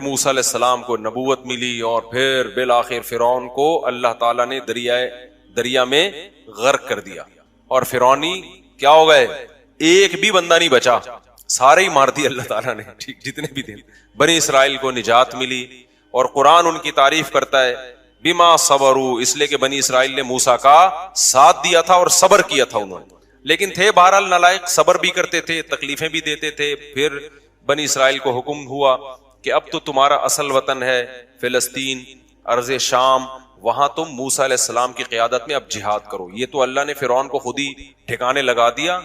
موسیٰ علیہ السلام کو نبوت ملی اور پھر بالآخر فرعون کو اللہ تعالیٰ نے دریا میں غرق کر دیا، اور فرعونی کیا ہو گئے، ایک بھی بندہ نہیں بچا، سارے ہی مار دیے اللہ تعالیٰ نے، ٹھیک جتنے بھی تھے۔ بنی اسرائیل کو نجات ملی، اور قرآن ان کی تعریف کرتا ہے بما صبروا، اس لیے کہ بنی اسرائیل نے موسیٰ کا ساتھ دیا تھا اور صبر کیا تھا انہوں نے، لیکن تھے بہرحال نالائق، صبر بھی کرتے تھے، تکلیفیں بھی دیتے تھے۔ پھر بنی اسرائیل کو حکم ہوا کہ اب تو تمہارا اصل وطن ہے فلسطین، ارض شام، وہاں تم موسیٰ علیہ السلام کی قیادت میں اب جہاد کرو۔ یہ تو اللہ نے فرعون کو خود ہی ٹھکانے لگا دیا،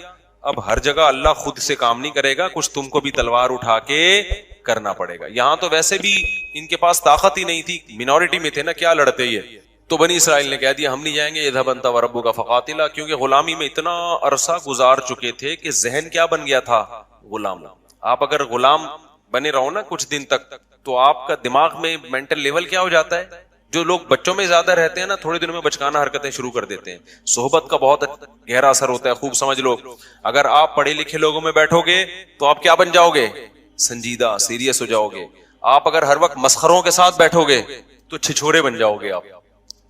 اب ہر جگہ اللہ خود سے کام نہیں کرے گا، کچھ تم کو بھی تلوار اٹھا کے کرنا پڑے گا۔ یہاں تو ویسے بھی ان کے پاس طاقت ہی نہیں تھی، منورٹی میں تھے نا، کیا لڑتے یہ؟ تو بنی اسرائیل نے کہہ دیا ہم نہیں جائیں گے، اذهب انت وربک فقاتلا، کیونکہ غلامی میں اتنا عرصہ گزار چکے تھے کہ ذہن کیا بن گیا تھا، غلام۔ آپ اگر غلام بنے رہو نا کچھ دن تک تو آپ کا دماغ میں مینٹل لیول کیا ہو جاتا ہے، جو لوگ بچوں میں زیادہ رہتے ہیں نا تھوڑے دنوں میں بچکانہ حرکتیں شروع کر دیتے ہیں۔ صحبت کا بہت گہرا اثر ہوتا ہے، خوب سمجھ لو۔ اگر آپ پڑھے لکھے لوگوں میں بیٹھو گے تو آپ کیا بن جاؤ گے، سنجیدہ، سیریس ہو جاؤ گے۔ آپ اگر ہر وقت مسخروں کے ساتھ بیٹھو گے تو چھچھورے بن جاؤ گے، آپ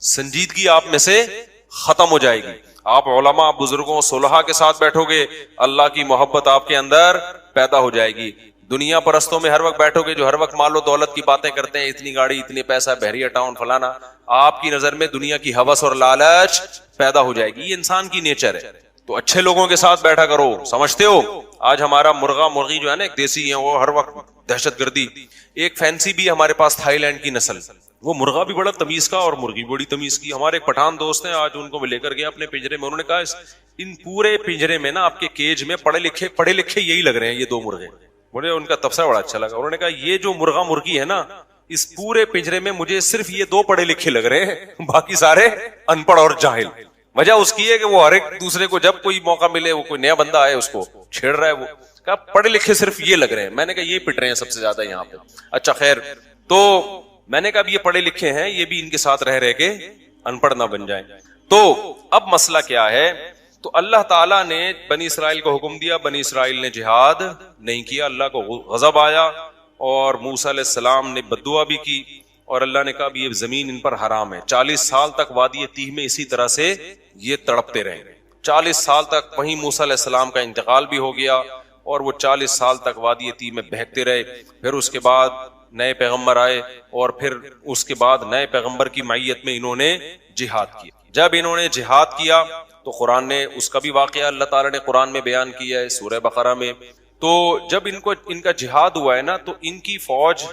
سنجیدگی آپ میں سے ختم ہو جائے گی۔ آپ علماء، بزرگوں، صلحاء کے ساتھ بیٹھو گے، اللہ کی محبت آپ کے اندر پیدا ہو جائے گی۔ دنیا پرستوں میں ہر وقت بیٹھو گے جو ہر وقت مال و دولت کی باتیں کرتے ہیں، اتنی گاڑی، اتنے پیسہ، بحریہ ٹاؤن، فلانا، آپ کی نظر میں دنیا کی ہوس اور لالچ پیدا ہو جائے گی۔ یہ انسان کی نیچر ہے، تو اچھے لوگوں کے ساتھ بیٹھا کرو۔ سمجھتے ہو آج ہمارا مرغا مرغی جو ہے نا، ایک دیسی ہے وہ ہر وقت دہشت گردی، ایک فینسی بھی ہمارے پاس تھائی لینڈ کی نسل، وہ مرغا بھی بڑا تمیز کا اور مرغی بڑی تمیز کی۔ ہمارے ایک پٹھان دوست ہیں، آج ان کو میں لے کر گیا اپنے پنجرے میں، انہوں نے کہا ان پورے پنجرے میں نا آپ کے کیج میں پڑھے لکھے یہی لگ رہے ہیں، یہ دو مرغے۔ مجھے ان کا تبصرہ بڑا اچھا لگا، انہوں نے کہا یہ جو مرغا مرغی ہے نا اس پورے پنجرے میں مجھے صرف یہ دو پڑھے لکھے لگ رہے ہیں، باقی سارے ان پڑھ اور جاہل۔ وجہ اس کی ہے کہ وہ ہر ایک دوسرے کو جب کوئی موقع ملے، وہ کوئی نیا بندہ آئے اس کو چھیڑ رہا ہے، وہ کہا پڑھے لکھے صرف یہ لگ رہے ہیں۔ میں نے کہا یہ پٹ رہے ہیں سب سے زیادہ یہاں پہ۔ اچھا خیر، تو میں نے کہا اب یہ پڑھے لکھے ہیں، یہ بھی ان کے ساتھ رہ کے ان پڑھ نہ بن جائیں۔ تو اب مسئلہ کیا ہے، تو اللہ تعالیٰ نے بنی اسرائیل کو حکم دیا، بنی اسرائیل نے جہاد نہیں کیا، اللہ کو غضب آیا، اور موسیٰ علیہ السلام نے بددعا بھی کی، اور اللہ نے کہا یہ زمین ان پر حرام ہے۔ 40 سال تک وادی تیہ میں اسی طرح سے یہ تڑپتے رہے، 40 سال تک وہیں موسیٰ علیہ السلام کا انتقال بھی ہو گیا، اور وہ 40 سال تک وادی تیہ میں بہکتے رہے۔ پھر اس کے بعد نئے پیغمبر آئے، اور پھر اس کے بعد نئے پیغمبر کی معیت میں انہوں نے جہاد کیا۔ جب انہوں نے جہاد کیا تو قرآن نے اس کا بھی واقعہ اللہ تعالیٰ نے قرآن میں بیان کیا ہے سورہ بقرہ میں۔ تو جب ان کا جہاد ہوا ہے نا، تو ان کی فوج،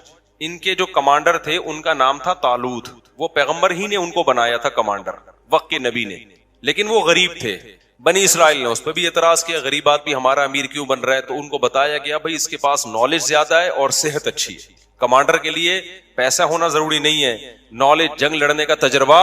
ان کے جو کمانڈر تھے ان کا نام تھا طالوت، وہ پیغمبر ہی نے ان کو بنایا تھا کمانڈر، وقت کے نبی نے، لیکن وہ غریب تھے۔ بنی اسرائیل نے اس پہ بھی اعتراض کیا، غریب آدمی ہمارا امیر کیوں بن رہا ہے؟ تو ان کو بتایا گیا بھائی اس کے پاس نالج زیادہ ہے اور صحت اچھی ہے۔ کمانڈر کے لیے پیسہ ہونا ضروری نہیں ہے، نالج، جنگ لڑنے کا تجربہ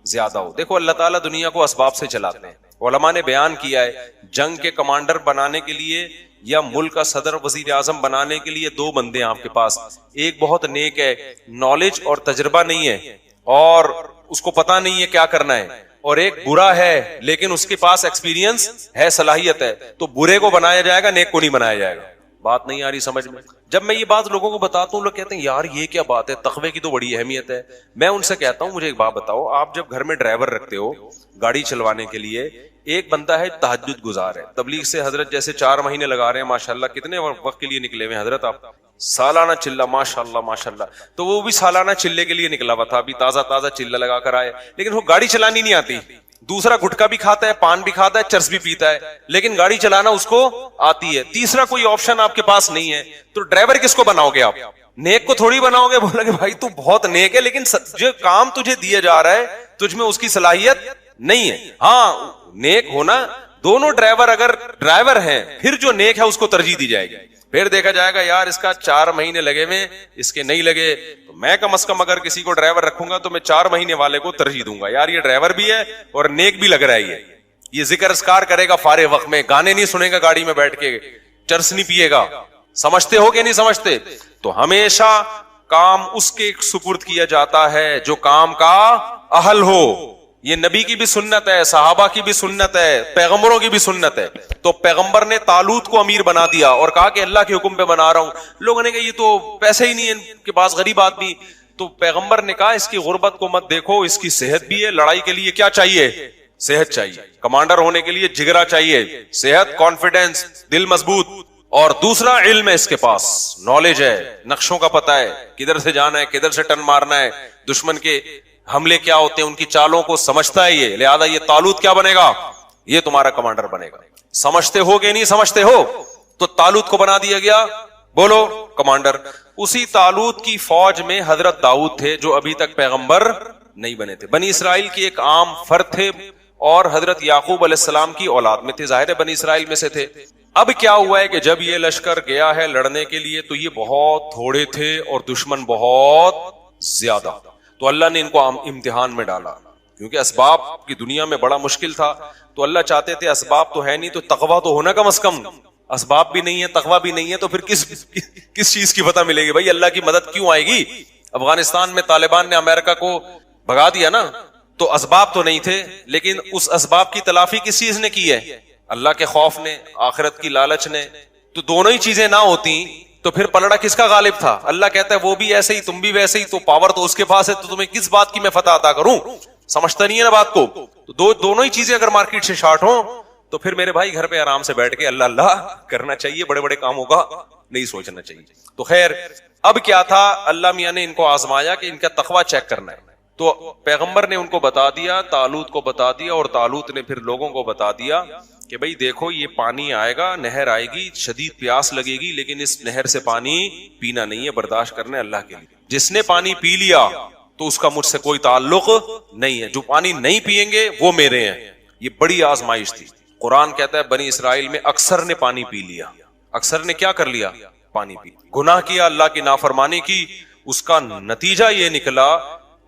زیادہ ہو۔ دیکھو اللہ تعالیٰ دنیا کو اسباب سے چلاتے ہیں۔ علماء نے بیان کیا ہے جنگ کے کمانڈر بنانے کے لیے یا ملک کا صدر وزیر اعظم بنانے کے لیے دو بندے ہیں آپ کے پاس، ایک بہت نیک ہے، نالج اور تجربہ نہیں ہے اور اس کو پتا نہیں ہے کیا کرنا ہے، اور ایک برا ہے لیکن اس کے پاس ایکسپیرینس ہے، صلاحیت ہے، تو برے کو بنایا جائے گا، نیک کو نہیں بنایا جائے گا۔ بات نہیں آ رہی سمجھ میں؟ جب میں یہ بات لوگوں کو بتاتا ہوں لوگ کہتے ہیں یار یہ کیا بات ہے، تقوی کی تو بڑی اہمیت ہے۔ میں ان سے کہتا ہوں مجھے ایک بات بتاؤ، آپ جب گھر میں ڈرائیور رکھتے ہو گاڑی چلوانے کے لیے، ایک بندہ ہے تہجد گزار ہے، تبلیغ سے حضرت جیسے 4 مہینے لگا رہے ہیں، ماشاءاللہ کتنے وقت کے لیے نکلے ہوئے حضرت آپ، سالانہ چلہ، ماشاءاللہ ماشاءاللہ، تو وہ بھی سالانہ چلے کے لیے نکلا ہوا تھا، ابھی تازہ چلہ لگا کر آئے، لیکن وہ گاڑی چلانی نہیں آتی۔ دوسرا گٹکا بھی کھاتا ہے، پان بھی کھاتا ہے، چرس بھی پیتا ہے، لیکن گاڑی چلانا اس کو آتی ہے۔ تیسرا کوئی آپشن آپ کے پاس نہیں ہے، تو ڈرائیور کس کو بناؤ گے آپ؟ نیک کو تھوڑی بناؤ گے، بولا کہ بھائی تو بہت نیک ہے لیکن جو کام تجھے دیا جا رہا ہے تجھ میں اس کی صلاحیت نہیں ہے۔ ہاں نیک ہونا، دونوں ڈرائیور اگر ڈرائیور ہیں پھر جو نیک ہے اس کو ترجیح دی جائے گی، پھر دیکھا جائے گا یار اس کا 4 مہینے لگے ہوئے، اس کے نہیں لگے، تو میں کم از کم اگر کسی کو ڈرائیور رکھوں گا تو میں 4 مہینے والے کو ترجیح دوں گا، یار یہ ڈرائیور بھی ہے اور نیک بھی لگ رہا ہے، یہ ذکر اذکار کرے گا فارغ وقت میں، گانے نہیں سنے گا گاڑی میں بیٹھ کے، چرس نہیں پیے گا۔ سمجھتے ہو کہ نہیں سمجھتے؟ تو ہمیشہ کام اس کے سپرد کیا جاتا ہے جو کام کا اہل ہو، یہ نبی کی بھی سنت ہے, صحابہ کی بھی سنت ہے, پیغمبروں کی بھی سنت ہے. تو پیغمبر نے طالوت کو امیر بنا دیا اور کہا کہ اللہ کے حکم پہ بنا رہا ہوں. لوگوں نے کہا یہ تو پیسے ہی نہیں ہے ان کے پاس, غریب آدمی. تو پیغمبر نے کہا اس کی غربت کو مت دیکھو, اس کی صحت بھی ہے. لڑائی کے لیے کیا چاہیے؟ صحت چاہیے. کمانڈر ہونے کے لیے جگرا چاہیے, صحت, کانفیڈنس, دل مضبوط. اور دوسرا علم ہے, اس کے پاس نالج ہے, نقشوں کا پتہ ہے, کدھر سے جانا ہے, کدھر سے ٹرن مارنا ہے, دشمن کے حملے کیا ہوتے ہیں, ان کی چالوں کو سمجھتا ہے یہ. لہذا یہ طالوت کیا بنے گا؟ یہ تمہارا کمانڈر بنے گا. سمجھتے ہو کہ نہیں سمجھتے ہو؟ تو طالوت کو بنا دیا گیا, بولو, کمانڈر. اسی طالوت کی فوج میں حضرت داؤد تھے جو ابھی تک پیغمبر نہیں بنے تھے. بنی اسرائیل کی ایک عام فرد تھے اور حضرت یعقوب علیہ السلام کی اولاد میں تھے, ظاہر ہے بنی اسرائیل میں سے تھے. اب کیا ہوا ہے کہ جب یہ لشکر گیا ہے لڑنے کے لیے تو یہ بہت تھوڑے تھے اور دشمن بہت زیادہ. تو اللہ نے ان کو امتحان میں ڈالا, کیونکہ اسباب کی دنیا میں بڑا مشکل تھا. تو اللہ چاہتے تھے اسباب تو ہے نہیں تو تقویٰ تو ہونا کم از کم. اسباب بھی نہیں ہے, تقویٰ بھی نہیں ہے, تو پھر کس چیز کی پتہ ملے گی بھائی؟ اللہ کی مدد کیوں آئے گی؟ افغانستان میں طالبان نے امریکہ کو بھگا دیا نا, تو اسباب تو نہیں تھے, لیکن اس اسباب کی تلافی کس چیز نے کی ہے؟ اللہ کے خوف نے, آخرت کی لالچ نے. تو دونوں ہی چیزیں نہ ہوتی تو پھر پلڑا کس کا غالب تھا؟ اللہ کہتا ہے وہ بھی ایسے ہی, تم بھی ویسے ہی, تو پاور تو اس کے پاس ہے, تو تمہیں کس بات کی میں فتح عطا کروں؟ سمجھتا نہیں ہے نا بات کو. تو دونوں ہی چیزیں اگر مارکیٹ سے شارٹ ہوں تو پھر میرے بھائی گھر پہ آرام سے بیٹھ کے اللہ اللہ کرنا چاہیے, بڑے بڑے کاموں کا نہیں سوچنا چاہیے. تو خیر, اب کیا تھا, اللہ میاں نے ان کو آزمایا کہ ان کا تقویٰ چیک کرنا ہے. تو پیغمبر نے ان کو بتا دیا, طالوت کو بتا دیا, اور طالوت نے پھر لوگوں کو بتا دیا کہ بھئی دیکھو یہ پانی آئے گا, نہر آئے گی, شدید پیاس لگے گی, لیکن اس نہر سے پانی پینا نہیں ہے, برداشت کرنا ہے اللہ کے لیے. جس نے پانی پی لیا تو اس کا مجھ سے کوئی تعلق نہیں ہے, جو پانی نہیں پیئیں گے وہ میرے ہیں. یہ بڑی آزمائش تھی. قرآن کہتا ہے بنی اسرائیل میں اکثر نے پانی پی لیا. اکثر نے کیا کر لیا؟ پانی پی, گناہ کیا, اللہ کی نافرمانی کی. اس کا نتیجہ یہ نکلا,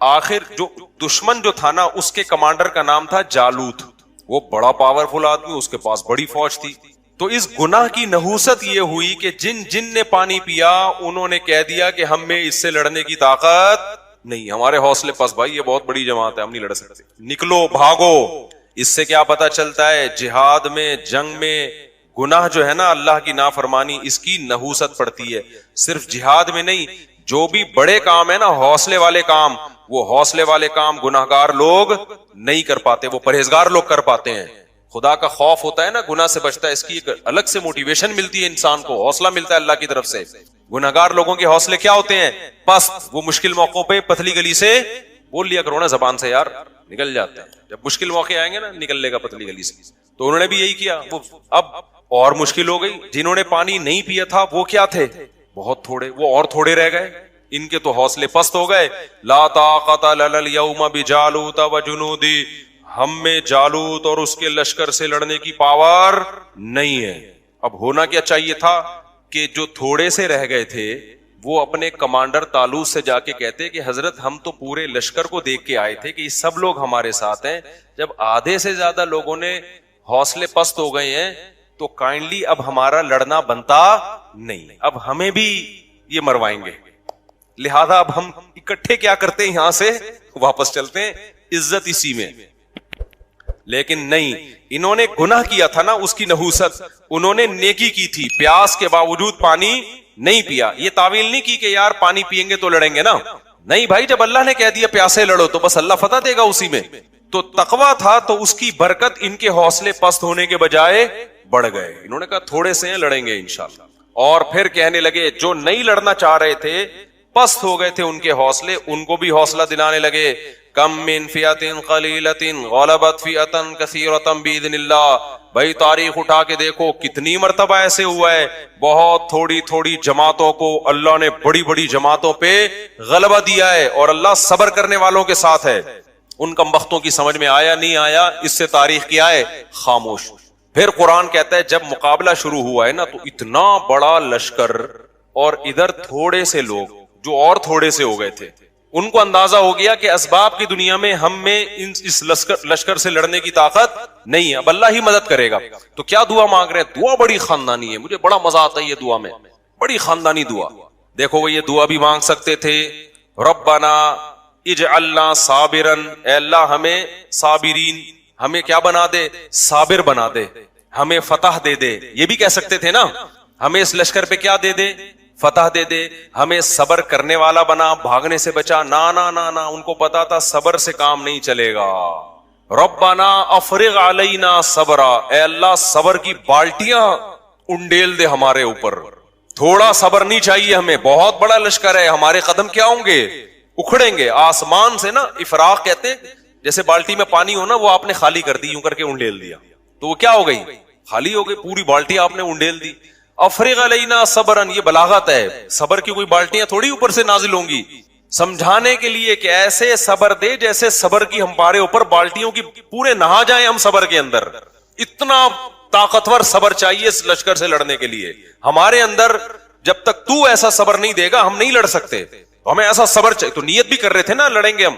آخر جو دشمن جو تھا نا اس کے کمانڈر کا نام تھا جالوت. وہ بڑا پاورفل آدمی, اس کے پاس بڑی فوج تھی. تو اس گناہ کی نحوست یہ ہوئی کہ جن نے پانی پیا انہوں نے کہہ دیا کہ ہم میں اس سے لڑنے کی طاقت نہیں, ہمارے حوصلے پاس, بھائی یہ بہت بڑی جماعت ہے, ہم نہیں لڑ سکتے, نکلو بھاگو. اس سے کیا پتا چلتا ہے؟ جہاد میں, جنگ میں گناہ جو ہے نا, اللہ کی نافرمانی, اس کی نحوست پڑتی ہے. صرف جہاد میں نہیں, جو بھی بڑے کام ہے نا, حوصلے والے کام, وہ حوصلے والے کام گناہگار لوگ نہیں کر پاتے, وہ پرہیزگار لوگ کر پاتے ہیں. خدا کا خوف ہوتا ہے نا, گناہ سے بچتا ہے, اس کی ایک الگ سے موٹیویشن ملتی ہے انسان کو, حوصلہ ملتا ہے اللہ کی طرف سے. گناہگار لوگوں کے حوصلے کیا ہوتے ہیں؟ بس وہ مشکل موقعوں پہ پتلی گلی سے بول لیا کرو نا زبان سے, یار نکل جاتے ہیں. جب مشکل موقع آئیں گے نا نکل لے گا پتلی گلی سے. تو انہوں نے بھی یہی کیا. وہ اب اور مشکل ہو گئی. جنہوں نے پانی نہیں پیا تھا وہ کیا تھے؟ بہت تھوڑے, وہ اور تھوڑے رہ گئے. ان کے تو حوصلے پست ہو گئے. لا طاقت لنا اليوم بجالوت وجنودی, ہم میں جالوت اور اس کے لشکر سے لڑنے کی پاور نہیں ہے. اب ہونا کیا چاہیے تھا کہ جو تھوڑے سے رہ گئے تھے وہ اپنے کمانڈر طالوت سے جا کے کہتے کہ حضرت ہم تو پورے لشکر کو دیکھ کے آئے تھے کہ یہ سب لوگ ہمارے ساتھ ہیں, جب آدھے سے زیادہ لوگوں نے حوصلے پست ہو گئے ہیں تو کائنڈلی اب ہمارا لڑنا بنتا نہیں, اب ہمیں بھی یہ مروائیں گے, لہذا اب ہم اکٹھے کیا کرتے ہیں, یہاں سے واپس چلتے ہیں, عزت اسی میں. لیکن نہیں, انہوں نے گناہ کیا تھا نا, اس کی نحوست, انہوں نے نیکی کی تھی, پیاس کے باوجود پانی نہیں پیا. یہ تعویل نہیں کی کہ یار پانی پیئیں گے تو لڑیں گے نا, نہیں بھائی, جب اللہ نے کہہ دیا پیاسے لڑو تو بس اللہ فتح دے گا اسی میں. تو تقویٰ تھا تو اس کی برکت ان کے حوصلے پست ہونے کے بجائے بڑھ گئے. انہوں نے کہا تھوڑے سے ہیں, لڑیں گے انشاءاللہ. اور پھر کہنے لگے جو نہیں لڑنا چاہ رہے تھے, پست ہو گئے تھے ان کے حوصلے, ان کو بھی حوصلہ دلانے لگے. کم من فئۃ قلیلۃ غلبت فئۃ کثیرۃ باذن اللہ. بھائی تاریخ اٹھا کے دیکھو کتنی مرتبہ ایسے ہوا ہے, بہت تھوڑی تھوڑی جماعتوں کو اللہ نے بڑی بڑی جماعتوں پہ غلبہ دیا ہے, اور اللہ صبر کرنے والوں کے ساتھ ہے. ان کمبختوں کی سمجھ میں آیا نہیں آیا, اس سے تاریخ کیا ہے, خاموش. پھر قرآن کہتا ہے جب مقابلہ شروع ہوا ہے نا تو اتنا بڑا لشکر اور ادھر تھوڑے سے لوگ جو اور تھوڑے سے ہو گئے تھے, ان کو اندازہ ہو گیا کہ اسباب کی دنیا میں ہم میں اس لشکر سے لڑنے کی طاقت نہیں ہے, اب اللہ ہی مدد کرے گا. تو کیا دعا مانگ رہے ہیں؟ دعا بڑی خاندانی ہے, مجھے بڑا مزہ آتا ہے یہ دعا میں, بڑی خاندانی دعا. دیکھو وہ یہ دعا بھی مانگ سکتے تھے, ربنا اجعلنا صابرن، اے اللہ ہمیں صابرین، ہمیں کیا بنا دے؟ صابر بنا دے، ہمیں فتح دے دے. یہ بھی کہہ سکتے تھے نا، ہمیں اس لشکر پہ کیا دے دے؟ فتح دے دے. ہمیں صبر کرنے والا بنا، بھاگنے سے بچا. نا نا نا نا، ان کو پتا تھا صبر سے کام نہیں چلے گا. ربنا افرغ علینا صبرا، اے اللہ صبر کی بالٹیاں انڈیل دے ہمارے اوپر. تھوڑا صبر نہیں چاہیے ہمیں، بہت بڑا لشکر ہے، ہمارے قدم کیا ہوں گے؟ اکھڑیں گے. آسمان سے نا افراغ کہتے ہیں، جیسے بالٹی میں پانی ہو نا، وہ آپ نے خالی کر دی، یوں کر کے انڈیل دیا تو وہ کیا ہو گئی؟ خالی ہو گئی. پوری بالٹی آپ نے انڈیل دی. افرغ علینا صبرن، یہ بلاغت ہے. صبر کی کوئی بالٹیاں تھوڑی اوپر سے نازل ہوں گی، سمجھانے کے لیے کہ ایسے صبر دے جیسے صبر کی ہمارے اوپر بالٹیوں کی پورے نہا جائیں ہم صبر کے اندر. اتنا طاقتور صبر چاہیے اس لشکر سے لڑنے کے لیے ہمارے اندر. جب تک تو ایسا صبر نہیں دے گا ہم نہیں لڑ سکتے. تو ہمیں ایسا صبر چاہیے. تو نیت بھی کر رہے تھے نا، لڑیں گے ہم.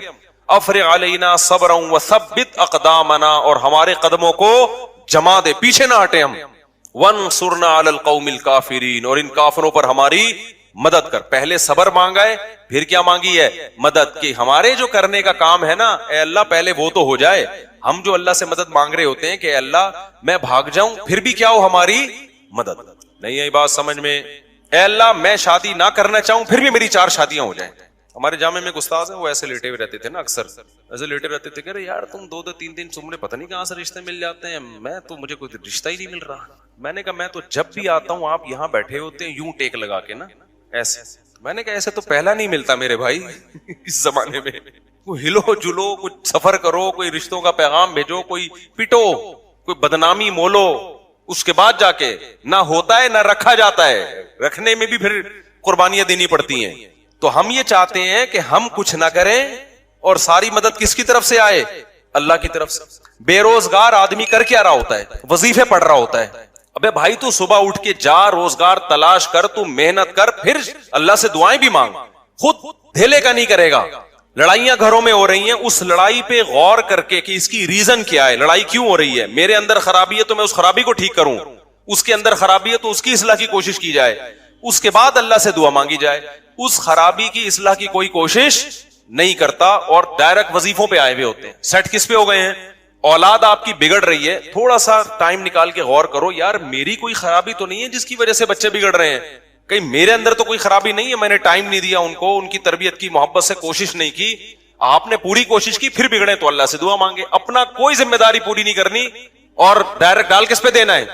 افرغ علینا صبرا وثبت اقدامنا، اور ہمارے قدموں کو جما دے، پیچھے نہ ہٹے ہم. وانصرنا علی القوم الکافرین، اور ان کافروں پر ہماری مدد کر. پہلے صبر مانگا ہے، پھر کیا مانگی ہے؟ مدد. کی ہمارے جو کرنے کا کام ہے نا، اے اللہ پہلے وہ تو ہو جائے. ہم جو اللہ سے مدد مانگ رہے ہوتے ہیں کہ اے اللہ میں بھاگ جاؤں، پھر بھی کیا ہو؟ ہماری مدد. نہیں ہے بات سمجھ میں؟ اے اللہ میں شادی نہ کرنا چاہوں، پھر بھی میری 4 شادیاں ہو جائیں. ہمارے جامع میں ایک استاذ ہیں، وہ ایسے لیٹے ہوئے رہتے تھے نا، اکثر ایسے لیٹے رہتے تھے کہ ارے یار تم 2 3 دن تمہیں پتہ نہیں کہاں سے رشتے مل جاتے ہیں، میں تو مجھے کوئی رشتہ ہی نہیں مل رہا. میں نے کہا میں تو جب بھی آتا ہوں آپ یہاں بیٹھے ہوتے ہیں یوں ٹیک لگا کے نا ایسے. میں نے کہا ایسے تو پہلا نہیں ملتا میرے بھائی اس زمانے میں. کوئی ہلو جلو، کچھ سفر کرو، کوئی رشتوں کا پیغام بھیجو، کوئی پٹو، کوئی بدنامی مولو، اس کے بعد جا کے نہ ہوتا ہے نہ رکھا جاتا ہے. رکھنے میں بھی پھر قربانیاں دینی پڑتی ہیں. تو ہم یہ چاہتے ہیں کہ ہم کچھ نہ کریں اور ساری مدد کس کی طرف سے آئے؟ اللہ کی طرف سے. بے روزگار آدمی کر کیا رہا ہوتا ہے؟ وظیفے پڑھ رہا ہوتا ہے. ابے بھائی تو صبح اٹھ کے جا، روزگار تلاش کر، تو محنت کر، پھر اللہ سے دعائیں بھی مانگ. خود دھیلے کا نہیں کرے گا. لڑائیاں گھروں میں ہو رہی ہیں، اس لڑائی پہ غور کر کے کہ اس کی ریزن کیا ہے، لڑائی کیوں ہو رہی ہے. میرے اندر خرابی ہے تو میں اس خرابی کو ٹھیک کروں، اس کے اندر خرابی ہے تو اس کی اصلاح کی کوشش کی جائے، اس کے بعد اللہ سے دعا مانگی جائے. اس خرابی کی اصلاح کی کوئی کوشش نہیں کرتا اور ڈائریکٹ وظیفوں پہ آئے ہوئے ہوتے ہیں. سیٹ کس پہ ہو گئے ہیں؟ اولاد آپ کی بگڑ رہی ہے، تھوڑا سا ٹائم نکال کے غور کرو، یار میری کوئی خرابی تو نہیں ہے جس کی وجہ سے بچے بگڑ رہے ہیں؟ کہیں میرے اندر تو کوئی خرابی نہیں ہے، میں نے ٹائم نہیں دیا ان کو، ان کی تربیت کی، محبت سے کوشش نہیں کی. آپ نے پوری کوشش کی پھر بگڑے تو اللہ سے دعا مانگے. اپنا کوئی ذمہ داری پوری نہیں کرنی اور ڈائریکٹ ڈال کس پہ دینا ہے؟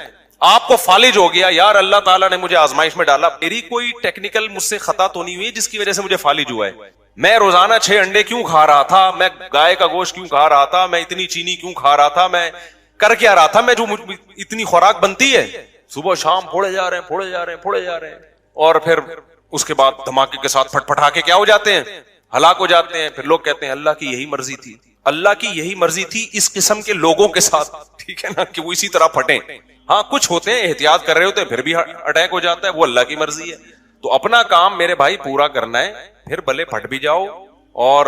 آپ کو فالج ہو گیا، یار اللہ تعالیٰ نے مجھے آزمائش میں ڈالا، میری کوئی ٹیکنیکل مجھ سے خطا تو نہیں ہوئی جس کی وجہ سے مجھے فالج ہوا ہے. میں روزانہ 6 انڈے کیوں کھا رہا تھا، میں گائے کا گوشت کیوں کھا رہا تھا، میں اتنی چینی کیوں کھا رہا تھا، میں کر کیا رہا تھا، میں جو اتنی خوراک بنتی ہے صبح شام پھوڑے جا رہے ہیں پھوڑے جا رہے ہیں پھوڑے جا رہے ہیں، اور پھر اس کے بعد دھماکے کے ساتھ پھٹ پھٹا کے کیا ہو جاتے ہیں؟ ہلاک ہو جاتے ہیں. پھر لوگ کہتے ہیں اللہ کی یہی مرضی تھی. اللہ کی یہی مرضی تھی اس قسم کے لوگوں کے ساتھ، ٹھیک ہے نا، کہ وہ اسی طرح پھٹیں. ہاں کچھ ہوتے ہیں احتیاط کر رہے ہوتے ہیں پھر بھی اٹیک ہو جاتا ہے، وہ اللہ کی مرضی ہے. تو اپنا کام میرے بھائی پورا کرنا ہے، پھر بھلے پھٹ بھی جاؤ اور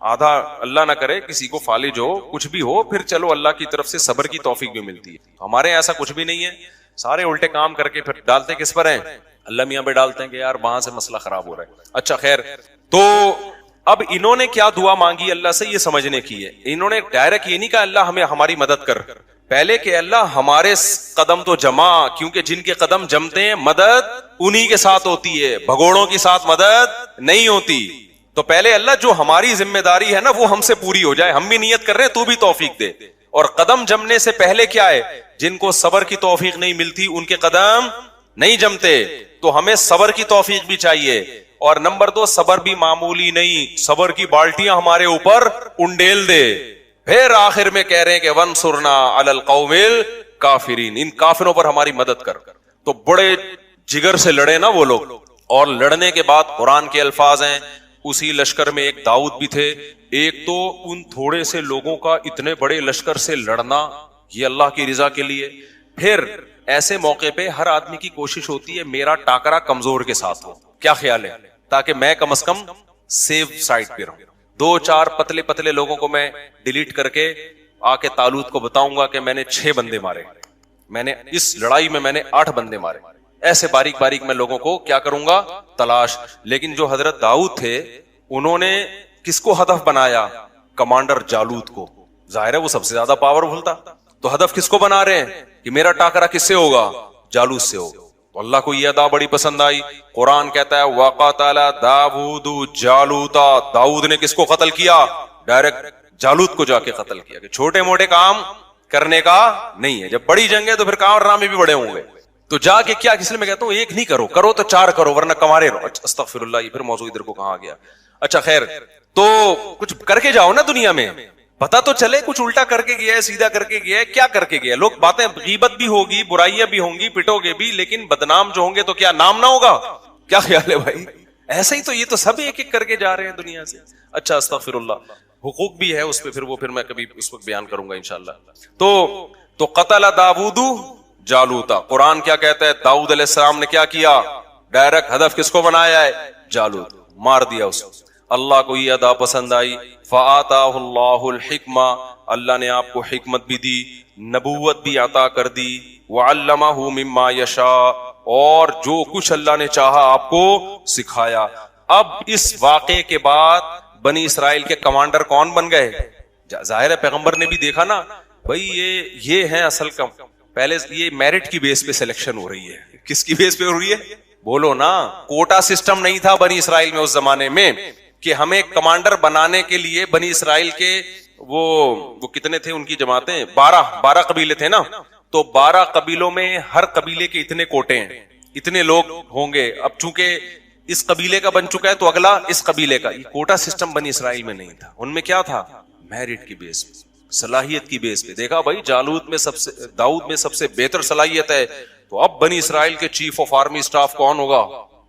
آدھا اللہ نہ کرے کسی کو فالج ہو، کچھ بھی ہو، پھر چلو اللہ کی طرف سے صبر کی توفیق بھی ملتی ہے. ہمارے ایسا کچھ بھی نہیں ہے، سارے الٹے کام کر کے پھر ڈالتے کس پر ہیں؟ اللہ میاں پہ ڈالتے ہیں کہ یار وہاں سے مسئلہ خراب ہو رہا ہے. اچھا خیر، تو اب انہوں نے کیا دعا مانگی اللہ سے یہ سمجھنے کی ہے. انہوں نے ڈائریکٹ یہ نہیں کہا اللہ ہمیں ہماری مدد کر، پہلے کہ اللہ ہمارے قدم تو جما، کیونکہ جن کے قدم جمتے ہیں مدد انہی کے ساتھ ہوتی ہے، بھگوڑوں کے ساتھ مدد نہیں ہوتی. تو پہلے اللہ جو ہماری ذمہ داری ہے نا وہ ہم سے پوری ہو جائے. ہم بھی نیت کر رہے ہیں تو بھی توفیق دے. اور قدم جمنے سے پہلے کیا ہے؟ جن کو صبر کی توفیق نہیں ملتی ان کے قدم نہیں جمتے، تو ہمیں صبر کی توفیق بھی چاہیے. اور نمبر 2، صبر بھی معمولی نہیں، صبر کی بالٹیاں ہمارے اوپر انڈیل دے. پھر آخر میں کہہ رہے ہیں کہ وانصرنا علی القوم الکافرین، ان کافروں پر ہماری مدد کر. تو بڑے جگر سے لڑے نا وہ لوگ، اور لڑنے کے بعد قرآن کے الفاظ ہیں. اسی لشکر میں ایک داؤد بھی تھے. ایک تو ان تھوڑے سے لوگوں کا اتنے بڑے لشکر سے لڑنا یہ اللہ کی رضا کے لیے. پھر ایسے موقع پہ ہر آدمی کی کوشش ہوتی ہے میرا ٹاکرا کمزور کے ساتھ ہو. کیا خیال ہے؟ تاکہ میں کم از کم سیف سائڈ پہ رہوں. 2-4 پتلے پتلے لوگوں کو میں ڈیلیٹ کر کے آ کے طالوت کو بتاؤں گا کہ میں نے 6 بندے مارے، میں نے اس لڑائی میں 8 بندے مارے. ایسے باریک باریک میں لوگوں کو کیا کروں گا؟ تلاش. لیکن جو حضرت داؤد تھے انہوں نے کس کو ہدف بنایا؟ کمانڈر جالوت کو. ظاہر ہے وہ سب سے زیادہ پاورفل تھا, تو ہدف کس کو بنا رہے ہیں کہ میرا ٹاکرا کس سے ہوگا؟ جالوت سے ہوگا. تو اللہ کو یہ ادا بڑی پسند آئی. قرآن کہتا ہے وَقَتَلَ دَاوُودُ جَالُوتَ, داؤد نے کس کو قتل کیا؟ ڈائریکٹ جالوت کو جا کے قتل کیا. کہ چھوٹے موٹے کام کرنے کا نہیں ہے, جب بڑی جنگ ہے تو پھر کام رام میں بھی بڑے ہوں گے. تو جا کے کیا, اس لیے میں کہتا ہوں ایک نہیں کرو, کرو تو 4 کرو ورنہ کمارے رہو. استغفر اللہ, یہ پھر موضوع ادھر کو کہاں گیا. اچھا خیر, تو کچھ کر کے جاؤ نا دنیا میں, پتا تو چلے کچھ الٹا کر کے گیا ہے, سیدھا کر کے گیا ہے, کیا کر کے گیا. لوگ باتیں, غیبت بھی ہوگی, برائیاں بھی ہوں گی, پٹو گے بھی, لیکن بدنام جو ہوں گے تو کیا نام نہ ہوگا؟ کیا خیال ہے بھائی؟ ایسا ہی تو یہ تو سب ایک ایک کر کے جا رہے ہیں دنیا سے. اچھا استغفر اللہ, حقوق بھی ہے اس پہ, پھر میں کبھی اس وقت بیان کروں گا انشاءاللہ. تو قتل داؤد جالوتا. قرآن کیا کہتا ہے؟ داؤد علیہ السلام نے کیا کیا؟ ڈائریکٹ ہدف کس کو بنایا ہے؟ جالوت, مار دیا اس کو. اللہ کو یہ ادا پسند آئی. فآتاہ اللہ الحکمہ, اللہ نے آپ کو حکمت بھی دی, نبوت بھی عطا کر دی. وعلمہ مما یشاء, اور جو کچھ اللہ نے چاہا آپ کو سکھایا. اب اس واقعے کے بعد بنی اسرائیل کے کمانڈر کون بن گئے؟ ظاہر ہے پیغمبر نے بھی دیکھا نا بھائی یہ ہے اصل کم. پہلے یہ میرٹ کی بیس پہ سلیکشن ہو رہی ہے. کس کی بیس پہ ہو رہی ہے؟ بولو نا. کوٹا سسٹم نہیں تھا بنی اسرائیل میں اس زمانے میں کہ ہمیں کمانڈر بنانے کے لیے بنی اسرائیل کے وہ کتنے تھے ان کی جماعتیں؟ 12 قبیلے تھے نا. تو 12 قبیلوں میں ہر قبیلے کے اتنے کوٹے ہیں, اتنے لوگ ہوں گے. اب چونکہ اس قبیلے کا بن چکا ہے تو اگلا اس قبیلے کا. یہ کوٹا سسٹم بنی اسرائیل میں نہیں تھا. ان میں کیا تھا؟ میرٹ کی بیس پہ, صلاحیت کی بیس پہ. دیکھا بھائی جالوت میں داؤد میں سب سے بہتر صلاحیت ہے, تو اب بنی اسرائیل کے چیف آف آرمی اسٹاف کون ہوگا؟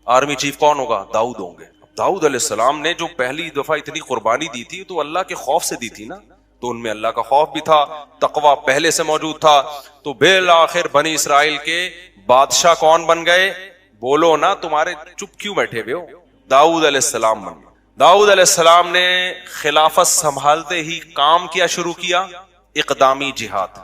آرمی چیف کون ہوگا؟ داؤد ہوں گے. داؤد علیہ السلام نے جو پہلی دفعہ اتنی قربانی دی تھی تو اللہ کے خوف سے دی تھی نا, تو ان میں اللہ کا خوف بھی تھا, تقوی پہلے سے موجود تھا. تو بالآخر بنی اسرائیل کے بادشاہ کون بن گئے؟ بولو نا, تمہارے چپ کیوں بیٹھے ہوئے ہو؟ داؤد علیہ السلام بن گئے. داؤد علیہ السلام نے خلافت سنبھالتے ہی کام کیا شروع کیا؟ اقدامی جہاد,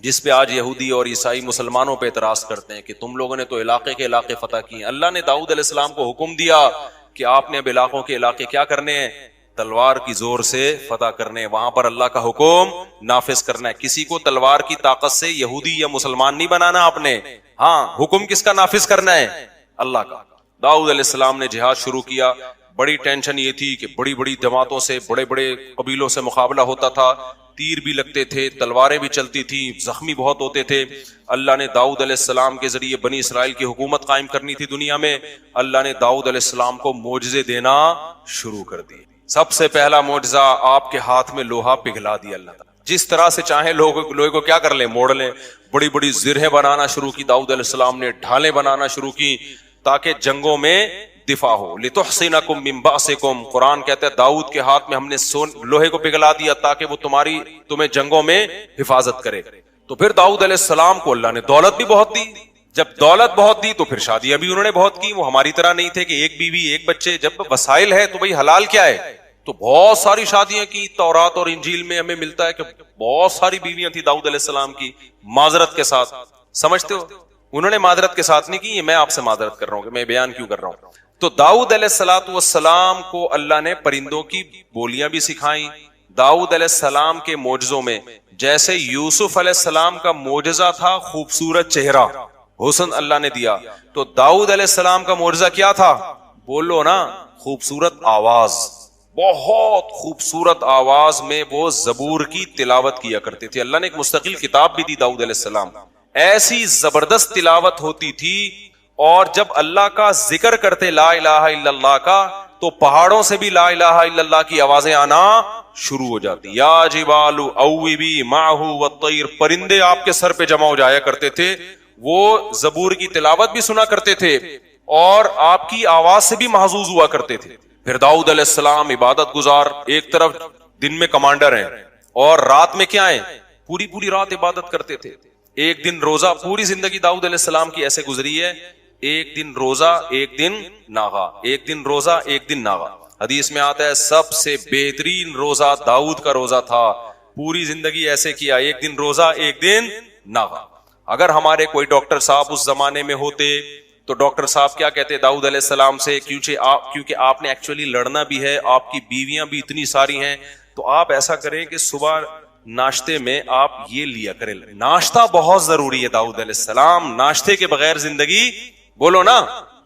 جس پہ آج یہودی اور عیسائی مسلمانوں پہ اعتراض کرتے ہیں کہ تم لوگوں نے تو علاقے کے علاقے فتح کیے. اللہ نے داؤد علیہ السلام کو حکم دیا کہ آپ نے اب علاقوں کے علاقے کیا کرنے ہیں؟ تلوار کی زور سے فتح کرنے ہیں. وہاں پر اللہ کا حکم نافذ کرنا ہے. کسی کو تلوار کی طاقت سے یہودی یا مسلمان نہیں بنانا آپ نے. ہاں, حکم کس کا نافذ کرنا ہے؟ اللہ کا. داؤد علیہ السلام نے جہاد شروع کیا. بڑی ٹینشن یہ تھی کہ بڑی بڑی جماعتوں سے, بڑے بڑے قبیلوں سے مقابلہ ہوتا تھا, تیر بھی لگتے تھے, تلواریں بھی چلتی تھی, زخمی بہت ہوتے تھے. اللہ نے داؤد علیہ السلام کے ذریعے بنی اسرائیل کی حکومت قائم کرنی تھی دنیا میں. اللہ نے داؤد علیہ السلام کو معجزے دینا شروع کر دیے. سب سے پہلا معجزہ, آپ کے ہاتھ میں لوہا پگھلا دیا اللہ تعالیٰ. جس طرح سے چاہیں لوہے کو کیا کر لیں؟ موڑ لیں. بڑی بڑی زرہیں بنانا شروع کی داؤد علیہ السلام نے, ڈھالیں بنانا شروع کی تاکہ جنگوں میں دفاع ہو. لِتُحْصِنَكُم مِّن بَأْسِكُم, قرآن کہتا ہے داؤد کے ہاتھ میں ہم نے لوہے کو پگھلا دیا تاکہ وہ تمہیں جنگوں میں حفاظت کرے. تو پھر داؤد علیہ السلام کو اللہ نے دولت بھی بہت دی. جب دولت بہت دی تو پھر شادیاں بھی انہوں نے بہت کی. وہ ہماری طرح نہیں تھے کہ ایک بیوی ایک بچے. جب وسائل ہے تو بھئی حلال کیا ہے, تو بہت ساری شادیاں کی. تورات اور انجیل میں ہمیں ملتا ہے کہ بہت ساری بیویاں تھی داؤد علیہ السلام کی, معذرت کے ساتھ. سمجھتے ہو, انہوں نے معذرت کے ساتھ نہیں کی, میں آپ سے معذرت کر رہا ہوں کہ میں بیان کیوں کر رہا ہوں. تو داؤد علیہ السلام کو اللہ نے پرندوں کی بولیاں بھی سکھائیں. داؤد علیہ السلام کے معجزوں میں جیسے یوسف علیہ السلام کا معجزہ تھا خوبصورت چہرہ, حسن اللہ نے دیا, تو داؤد علیہ السلام کا معجزہ کیا تھا؟ بولو نا, خوبصورت آواز. بہت خوبصورت آواز میں وہ زبور کی تلاوت کیا کرتے تھے. اللہ نے ایک مستقل کتاب بھی دی داؤد علیہ السلام. ایسی زبردست تلاوت ہوتی تھی, اور جب اللہ کا ذکر کرتے لا الہ الا اللہ کا, تو پہاڑوں سے بھی لا الہ الا اللہ کی آوازیں آنا شروع ہو جاتی. یا جبال اوبی معہ والطیر, پرندے آپ کے سر پہ جمع ہو جایا کرتے تھے, وہ زبور کی تلاوت بھی سنا کرتے تھے اور آپ کی آواز سے بھی محظوظ ہوا کرتے تھے. پھر داؤد علیہ السلام عبادت گزار, ایک طرف دن میں کمانڈر ہیں اور رات میں کیا ہیں؟ پوری پوری رات عبادت کرتے تھے. ایک دن روزہ, پوری زندگی داؤد علیہ السلام کی ایسے گزری ہے, ایک دن روزہ ایک دن ناغا, ایک دن روزہ ایک دن ناغا. حدیث میں آتا ہے سب سے بہترین روزہ داؤد کا روزہ تھا. پوری زندگی ایسے کیا, ایک دن روزہ ایک دن ناغا. اگر ہمارے کوئی ڈاکٹر صاحب اس زمانے میں ہوتے تو ڈاکٹر صاحب کیا کہتے داؤد علیہ السلام سے, کیونکہ آپ نے ایکچولی لڑنا بھی ہے, آپ کی بیویاں بھی اتنی ساری ہیں, تو آپ ایسا کریں کہ صبح ناشتے میں آپ یہ لیا کریں. ناشتہ بہت ضروری ہے داؤد علیہ السلام, ناشتے کے بغیر زندگی بولو نا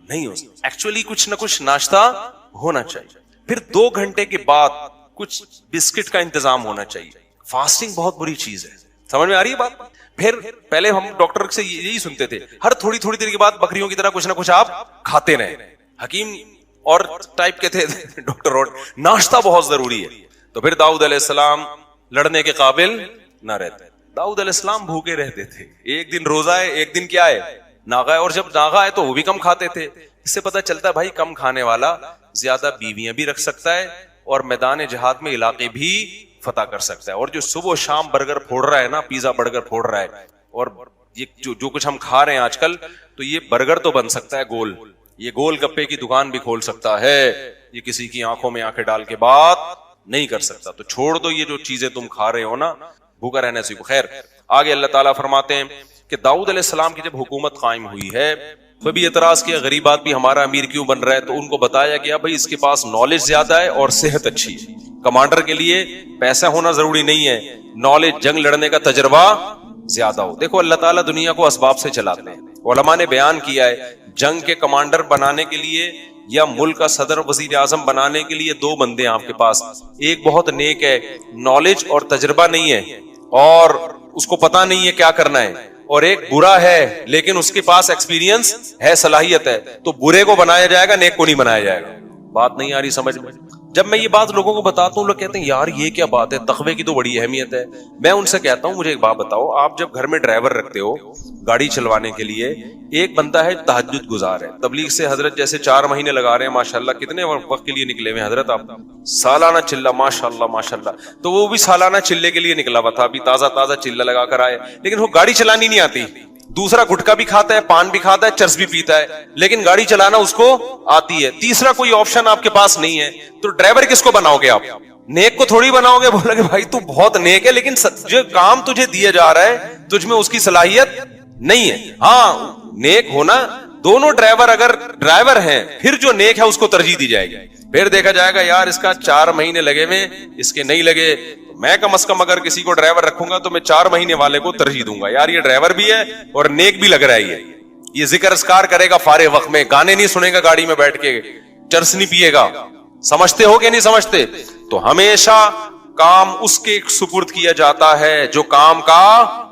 نہیں ہو سکتی. ایکچولی کچھ نہ کچھ ناشتہ ہونا چاہیے. پھر 2 گھنٹے کے بعد کچھ بسکٹ کا انتظام ہونا چاہیے. فاسٹنگ بہت بری چیز ہے, سمجھ میں آ رہی ہے بات. پھر پہلے ہم ڈاکٹر سے یہی سنتے تھے, ہر تھوڑی دیر کے بعد بکریوں کی طرح کچھ نہ کچھ آپ کھاتے رہیں. حکیم اور ٹائپ کے تھے ڈاکٹر, اور ناشتہ بہت ضروری ہے. تو پھر داؤد علیہ السلام لڑنے کے قابل نہ رہتے. داؤد علیہ السلام بھوکے رہتے تھے. ایک دن روزہ ہے, ایک دن کیا ہے ناغا ہے, اور جب ناغا ہے تو وہ بھی کم کھاتے تھے. اس سے پتہ چلتا ہے بھائی کم کھانے والا زیادہ بیویاں بھی رکھ سکتا ہے اور میدان جہاد میں علاقے بھی فتح کر سکتا ہے. اور جو صبح و شام برگر پھوڑ رہا ہے نا, پیزا برگر پھوڑ رہا ہے, اور یہ جو کچھ ہم کھا رہے ہیں آج کل, تو یہ برگر تو بن سکتا ہے گول, یہ گول گپے کی دکان بھی کھول سکتا ہے, یہ کسی کی آنکھوں میں آنکھیں ڈال کے بات نہیں کر سکتا. تو چھوڑ دو یہ جو چیزیں تم کھا رہے ہو نا, بھوکا رہنے سے. خیر آگے اللہ تعالیٰ فرماتے ہیں کہ داؤد علیہ السلام کی جب حکومت قائم ہوئی ہے تو بھی اعتراض کیا غریب آدمی ہمارا امیر کیوں بن رہا ہے, تو ان کو بتایا گیا بھائی اس کے پاس نالج زیادہ ہے اور صحت اچھی ہے. کمانڈر کے لیے پیسہ ہونا ضروری نہیں ہے, نالج, جنگ لڑنے کا تجربہ زیادہ ہو. دیکھو اللہ تعالیٰ دنیا کو اسباب سے چلاتے ہیں. علماء نے بیان کیا ہے جنگ کے کمانڈر بنانے کے لیے یا ملک کا صدر وزیر اعظم بنانے کے لیے 2 بندے ہیں آپ کے پاس. ایک بہت نیک ہے, نالج اور تجربہ نہیں ہے اور اس کو پتا نہیں ہے کیا کرنا ہے, اور ایک برا ہے لیکن اس کے پاس ایکسپیرینس ہے, صلاحیت ہے. تو برے کو بنایا جائے گا, نیک کو نہیں بنایا جائے گا. بات نہیں آ رہی سمجھ میں؟ جب میں یہ بات لوگوں کو بتاتا ہوں, لوگ کہتے ہیں یار یہ کیا بات ہے, تقوی کی تو بڑی اہمیت ہے. میں ان سے کہتا ہوں مجھے ایک بات بتاؤ, آپ جب گھر میں ڈرائیور رکھتے ہو گاڑی چلوانے کے لیے, ایک بندہ ہے تہجد گزار ہے, تبلیغ سے حضرت جیسے 4 مہینے لگا رہے ہیں ماشاءاللہ, کتنے وقت کے لیے نکلے ہوئے حضرت آپ, سالانہ چلہ ماشاءاللہ ماشاءاللہ. تو وہ بھی سالانہ چلے کے لیے نکلا ہوا تھا, ابھی تازہ چلہ لگا کر آئے, لیکن وہ گاڑی چلانی نہیں آتی. دوسرا گٹکا بھی کھاتا ہے, پان بھی کھاتا ہے, چرس بھی پیتا ہے, لیکن گاڑی چلانا اس کو آتی ہے. تیسرا کوئی آپشن آپ کے پاس نہیں ہے, تو ڈرائیور کس کو بناؤ گے آپ؟ نیک کو تھوڑی بناؤ گے. بولا کہ بھائی تو بہت نیک ہے لیکن جو کام تجھے دیا جا رہا ہے تجھ میں اس کی صلاحیت نہیں ہے. ہاں نیک ہونا, دونوں ڈرائیور اگر ڈرائیور ہیں پھر جو نیک ہے اس کو ترجیح دی جائے گی. پھر دیکھا جائے گا یار اس کا 4 مہینے لگے ہوئے, اس کے نہیں لگے, میں کم از کم اگر کسی کو ڈرائیور رکھوں گا تو میں 4 مہینے والے کو ترجیح دوں گا, یار یہ ڈرائیور بھی ہے اور نیک بھی لگ رہا ہے, یہ ذکر اذکار کرے گا فارغ وقت میں, گانے نہیں سنے گا گاڑی میں بیٹھ کے, چرس نہیں پیے گا. سمجھتے ہو کہ نہیں سمجھتے؟ تو ہمیشہ کام اس کے سپرد کیا جاتا ہے جو کام کا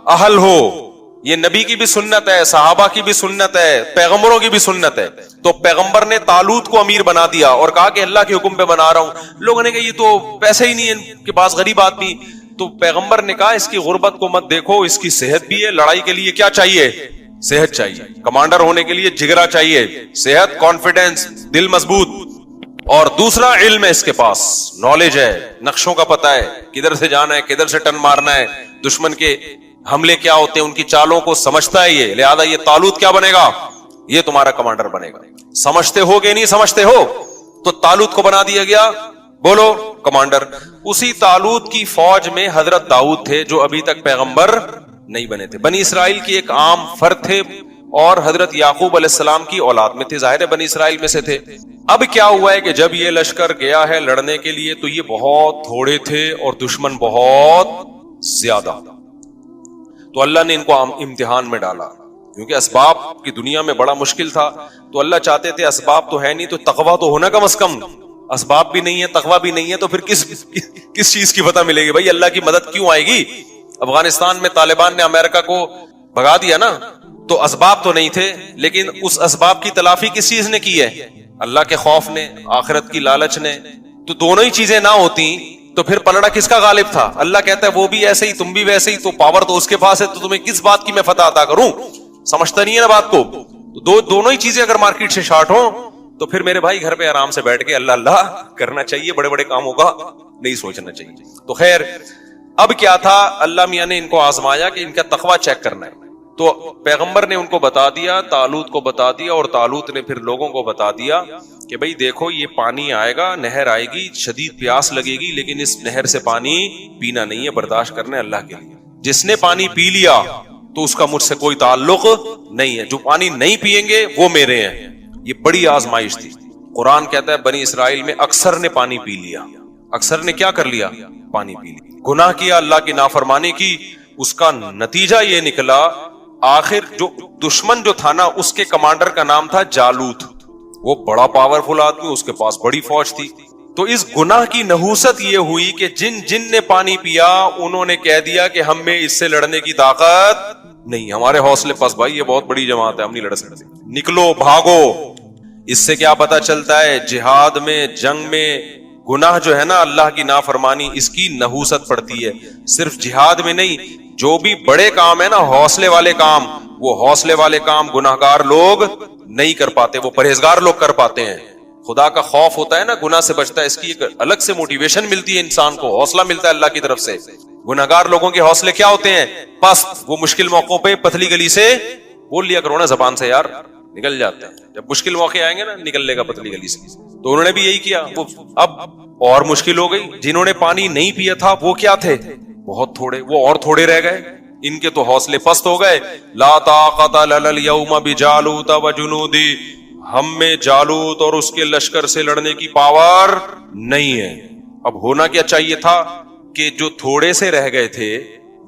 اہل ہو. یہ نبی کی بھی سنت ہے, صحابہ کی بھی سنت ہے, پیغمبروں کی بھی سنت ہے. تو پیغمبر نے طالوت کو امیر بنا دیا اور کہا کہ اللہ کے حکم پہ بنا رہا ہوں. لوگوں نے کہا یہ تو پیسے ہی نہیں ہے ان کے پاس, غریب آدمی. تو پیغمبر نے کہا اس کی غربت کو مت دیکھو, اس کی صحت بھی ہے. لڑائی کے لیے کیا چاہیے؟ صحت چاہیے. کمانڈر ہونے کے لیے جگرا چاہیے, صحت, کانفیڈنس, دل مضبوط. اور دوسرا علم ہے, اس کے پاس نالج ہے, نقشوں کا پتہ ہے, کدھر سے جانا ہے, کدھر سے ٹن مارنا ہے, دشمن کے حملے کیا ہوتے ہیں, ان کی چالوں کو سمجھتا ہے یہ. لہذا یہ طالوت کیا بنے گا؟ یہ تمہارا کمانڈر بنے گا. سمجھتے ہو کہ نہیں سمجھتے ہو؟ تو طالوت کو بنا دیا گیا, بولو کمانڈر. اسی طالوت کی فوج میں حضرت داؤد تھے جو ابھی تک پیغمبر نہیں بنے تھے. بنی اسرائیل کی ایک عام فرد تھے اور حضرت یعقوب علیہ السلام کی اولاد میں تھے, ظاہر ہے بنی اسرائیل میں سے تھے. اب کیا ہوا ہے کہ جب یہ لشکر گیا ہے لڑنے کے لیے تو یہ بہت تھوڑے تھے اور دشمن بہت زیادہ. تو اللہ نے ان کو امتحان میں ڈالا, کیونکہ اسباب کی دنیا میں بڑا مشکل تھا. تو اللہ چاہتے تھے اسباب تو ہے نہیں تو تقویٰ تو ہونا کم از کم. اسباب بھی نہیں ہے, تقویٰ بھی نہیں ہے, تو پھر کس چیز کی فتح ملے گی بھائی؟ اللہ کی مدد کیوں آئے گی؟ افغانستان میں طالبان نے امریکہ کو بھگا دیا نا, تو اسباب تو نہیں تھے, لیکن اس اسباب کی تلافی کس چیز نے کی ہے؟ اللہ کے خوف نے, آخرت کی لالچ نے. تو دونوں ہی چیزیں نہ ہوتی تو پھر پلڑا کس کا غالب تھا؟ اللہ کہتا ہے وہ بھی ایسے ہی, تم بھی ویسے ہی, تو پاور تو اس کے پاس ہے, تو تمہیں کس بات کی میں فتح عطا کروں؟ سمجھتا نہیں ہے نا بات کو. تو دونوں ہی چیزیں اگر مارکیٹ سے شارٹ ہوں تو پھر میرے بھائی گھر پہ آرام سے بیٹھ کے اللہ اللہ کرنا چاہیے, بڑے بڑے کاموں کا نہیں سوچنا چاہیے. تو خیر اب کیا تھا, اللہ میاں نے ان کو آزمایا کہ ان کا تقویٰ چیک کرنا ہے. تو پیغمبر نے ان کو بتا دیا, طالوت کو بتا دیا, اور طالوت نے پھر لوگوں کو بتا دیا کہ بھئی دیکھو یہ پانی آئے گا, نہر آئے گی, شدید پیاس لگے گی, لیکن اس نہر سے پانی پینا نہیں ہے, برداشت کرنا ہے اللہ کے لیے. جس نے پانی پی لیا تو اس کا مجھ سے کوئی تعلق نہیں ہے. جو پانی نہیں پیئیں گے وہ میرے ہیں. یہ بڑی آزمائش تھی. قرآن کہتا ہے بنی اسرائیل میں اکثر نے پانی پی لیا. اکثر نے کیا کر لیا؟ پانی پی لیا. گناہ کیا، اللہ کی نافرمانی کی. اس کا نتیجہ یہ نکلا، آخر جو دشمن جو تھا نا اس کے کمانڈر کا نام تھا جالوت. وہ بڑا پاورفل آدمی، اس کے پاس بڑی فوج تھی. تو اس گناہ کی نحوست یہ ہوئی کہ جن نے پانی پیا انہوں نے کہہ دیا کہ ہم میں اس سے لڑنے کی طاقت نہیں، ہمارے حوصلے پس بھائی، یہ بہت بڑی جماعت ہے، ہم نہیں لڑ سکتے، نکلو بھاگو. اس سے کیا پتا چلتا ہے؟ جہاد میں، جنگ میں گناہ جو ہے نا، اللہ کی نافرمانی، اس کی نحوست پڑتی ہے. صرف جہاد میں نہیں، جو بھی بڑے کام ہے نا، حوصلے والے کام، وہ حوصلے والے کام گناہگار لوگ نہیں کر پاتے، وہ پرہیزگار لوگ کر پاتے ہیں. خدا کا خوف ہوتا ہے نا، گناہ سے بچتا ہے. اس کی ایک الگ سے موٹیویشن ملتی ہے انسان کو، حوصلہ ملتا ہے اللہ کی طرف سے. گناہگار لوگوں کے حوصلے کیا ہوتے ہیں؟ پست. وہ مشکل موقعوں پہ پتلی گلی سے بول لیا کرو نا زبان سے، یار نکل جاتے ہیں. جب مشکل موقع آئیں گے نا، نکل لے گا پتلی گلی سے. تو انہوں نے بھی یہی کیا. وہ اب اور مشکل ہو گئی. جنہوں نے پانی نہیں پیا تھا وہ کیا تھے؟ بہت تھوڑے. وہ اور تھوڑے رہ گئے. ان کے تو حوصلے پست ہو گئے. لا طاقت لنا اليوم بجالوت وجنودی، ہم میں جالوت اور اس کے لشکر سے لڑنے کی پاور نہیں ہے. اب ہونا کیا چاہیے تھا کہ جو تھوڑے سے رہ گئے تھے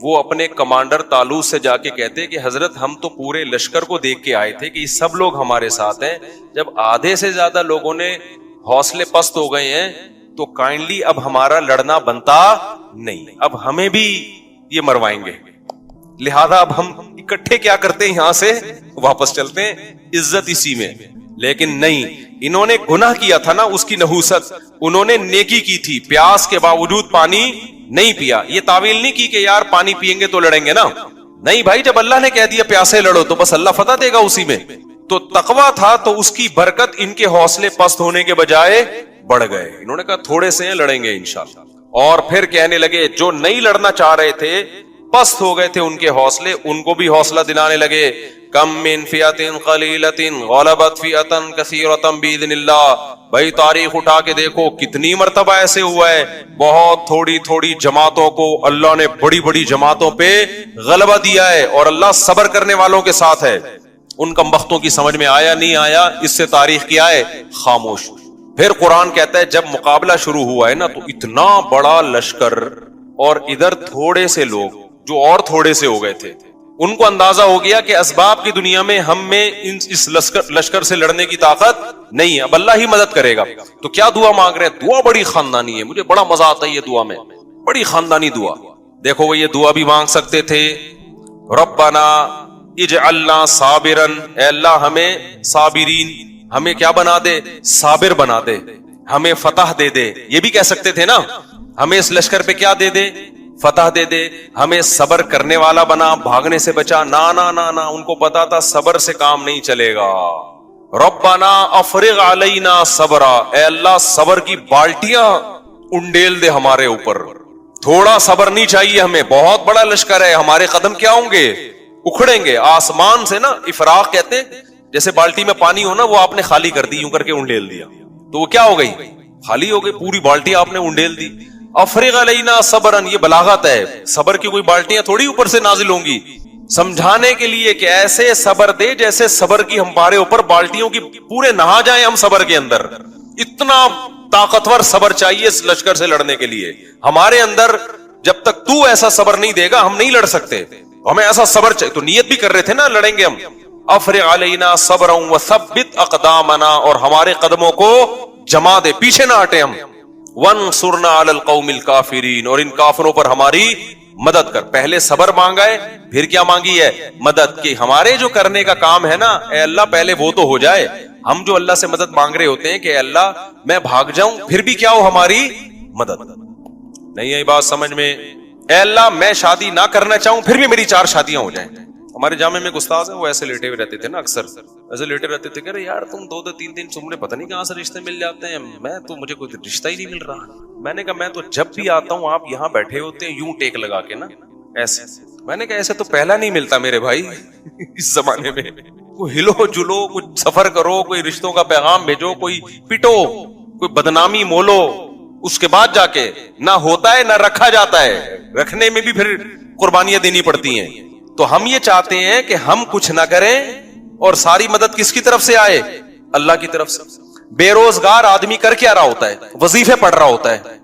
وہ اپنے کمانڈر طالوت سے جا کے کہتے کہ حضرت ہم تو پورے لشکر کو دیکھ کے آئے تھے کہ یہ سب لوگ ہمارے ساتھ ہیں. جب آدھے سے زیادہ لوگوں نے حوصلے پست ہو گئے ہیں تو کائنڈلی اب ہمارا لڑنا بنتا نہیں، اب ہمیں بھی یہ مروائیں گے، لہذا اب ہم اکٹھے کیا کرتے ہیں، یہاں سے واپس چلتے ہیں، عزت اسی میں. لیکن نہیں، انہوں نے گناہ کیا تھا نا، اس کی نحوست. انہوں نے نیکی کی تھی، پیاس کے باوجود پانی نہیں پیا. یہ تعویل نہیں کی کہ یار پانی پیئیں گے تو لڑیں گے نا. نہیں بھائی، جب اللہ نے کہہ دیا پیاسے لڑو تو بس اللہ فتح دے گا اسی میں. تو تقویٰ تھا تو اس کی برکت ان کے حوصلے پست ہونے کے بجائے بڑھ گئے. انہوں نے کہا تھوڑے سے ہیں، لڑیں گے انشاءاللہ. اور پھر کہنے لگے جو نہیں لڑنا چاہ رہے تھے، پست ہو گئے تھے ان کے حوصلے، ان کو بھی حوصلہ دلانے لگے. کم من فئۃ قلیلۃ غلبت فئۃ کثیرۃ باذن اللہ. بھائی تاریخ اٹھا کے دیکھو کتنی مرتبہ ایسے ہوا ہے، بہت تھوڑی تھوڑی جماعتوں کو اللہ نے بڑی بڑی جماعتوں پہ غلبہ دیا ہے، اور اللہ صبر کرنے والوں کے ساتھ ہے. ان کمبختوں کی سمجھ میں آیا نہیں آیا، اس سے تاریخ کیا ہے؟ خاموش. پھر قرآن کہتا ہے جب مقابلہ شروع ہوا ہے نا تو اتنا بڑا لشکر اور ادھر تھوڑے سے لوگ جو اور تھوڑے سے ہو گئے تھے، ان کو اندازہ ہو گیا کہ اسباب کی دنیا میں ہم میں اس لشکر سے لڑنے کی طاقت نہیں ہے، اب اللہ ہی مدد کرے گا. تو کیا دعا مانگ رہے ہیں؟ دعا بڑی خاندانی ہے، مجھے بڑا مزہ آتا ہے یہ دعا میں، بڑی خاندانی دعا. دیکھو وہ یہ دعا بھی مانگ سکتے تھے، ربنا اجعلنا صابرا، اے اللہ ہمیں صابرین، ہمیں کیا بنا دے؟ صابر بنا دے، ہمیں فتح دے دے. یہ بھی کہہ سکتے تھے نا، ہمیں اس لشکر پہ کیا دے دے؟ فتح دے دے. ہمیں صبر کرنے والا بنا، بھاگنے سے بچا. نا نا نا نا، ان کو پتا تھا صبر سے کام نہیں چلے گا. ربنا افرغ علینا صبرا، اے اللہ صبر کی بالٹیاں انڈیل دے ہمارے اوپر. تھوڑا صبر نہیں چاہیے ہمیں، بہت بڑا لشکر ہے، ہمارے قدم کیا ہوں گے؟ اکھڑیں گے. آسمان سے نا افراغ کہتے ہیں، جیسے بالٹی میں پانی ہو نا، وہ آپ نے خالی کر دی، یوں کر کے انڈیل دیا تو وہ کیا ہو گئی؟ خالی ہو گئی. پوری بالٹی آپ نے انڈیل دی. افرغ علینا صبرن، یہ بلاغت ہے، صبر کی کوئی بالٹیاں تھوڑی اوپر سے نازل ہوں گی. سمجھانے کے لیے کہ ایسے صبر دے جیسے صبر کی ہمارے اوپر بالٹیوں کی پورے نہا جائیں ہم صبر کے اندر. اتنا طاقتور صبر چاہیے اس لشکر سے لڑنے کے لیے ہمارے اندر. جب تک تو ایسا صبر نہیں دے گا ہم نہیں لڑ سکتے. ہمیں ایسا صبر چاہیے. تو نیت بھی کر رہے تھے نا، لڑیں گے ہم. افرغ علینا صبرا وثبت اقدامنا، اور ہمارے قدموں کو جما دے، پیچھے نہ ہٹے ہم. وانصرنا علی القوم الکافرین، اور ان کافروں پر ہماری مدد کر. پہلے صبر مانگا ہے، پھر کیا مانگی ہے؟ مدد. کی ہمارے جو کرنے کا کام ہے نا، اے اللہ پہلے وہ تو ہو جائے. ہم جو اللہ سے مدد مانگ رہے ہوتے ہیں کہ اے اللہ میں بھاگ جاؤں پھر بھی کیا ہو ہماری مدد. نہیں ہے بات سمجھ میں؟ اے اللہ میں شادی نہ کرنا چاہوں پھر بھی میری 4 شادیاں ہو جائیں. ہمارے جامع میں ایک استاذ ہے، وہ ایسے لیٹے ہوئے رہتے تھے نا، اکثر ایسے لیٹے رہتے تھے کہ ارے یار تم 2 3 دن تمہیں پتہ نہیں کہاں سے رشتے مل جاتے ہیں، میں تو مجھے کوئی رشتہ ہی نہیں مل رہا. میں نے کہا میں تو جب بھی آتا ہوں آپ یہاں بیٹھے ہوتے ہیں یوں ٹیک لگا کے نا ایسے. میں نے کہا ایسے تو پہلا نہیں ملتا میرے بھائی اس زمانے میں. کوئی ہلو جلو، کوئی سفر کرو، کوئی رشتوں کا پیغام بھیجو، کوئی پٹو، کوئی بدنامی مولو، اس کے بعد جا کے نہ ہوتا ہے نہ رکھا جاتا ہے. رکھنے میں بھی پھر قربانیاں دینی پڑتی ہیں. تو ہم یہ چاہتے ہیں کہ ہم کچھ نہ کریں اور ساری مدد کس کی طرف سے آئے؟ اللہ کی طرف سے. بے روزگار آدمی کر کیا رہا ہوتا ہے؟ وظیفے پڑھ رہا ہوتا ہے.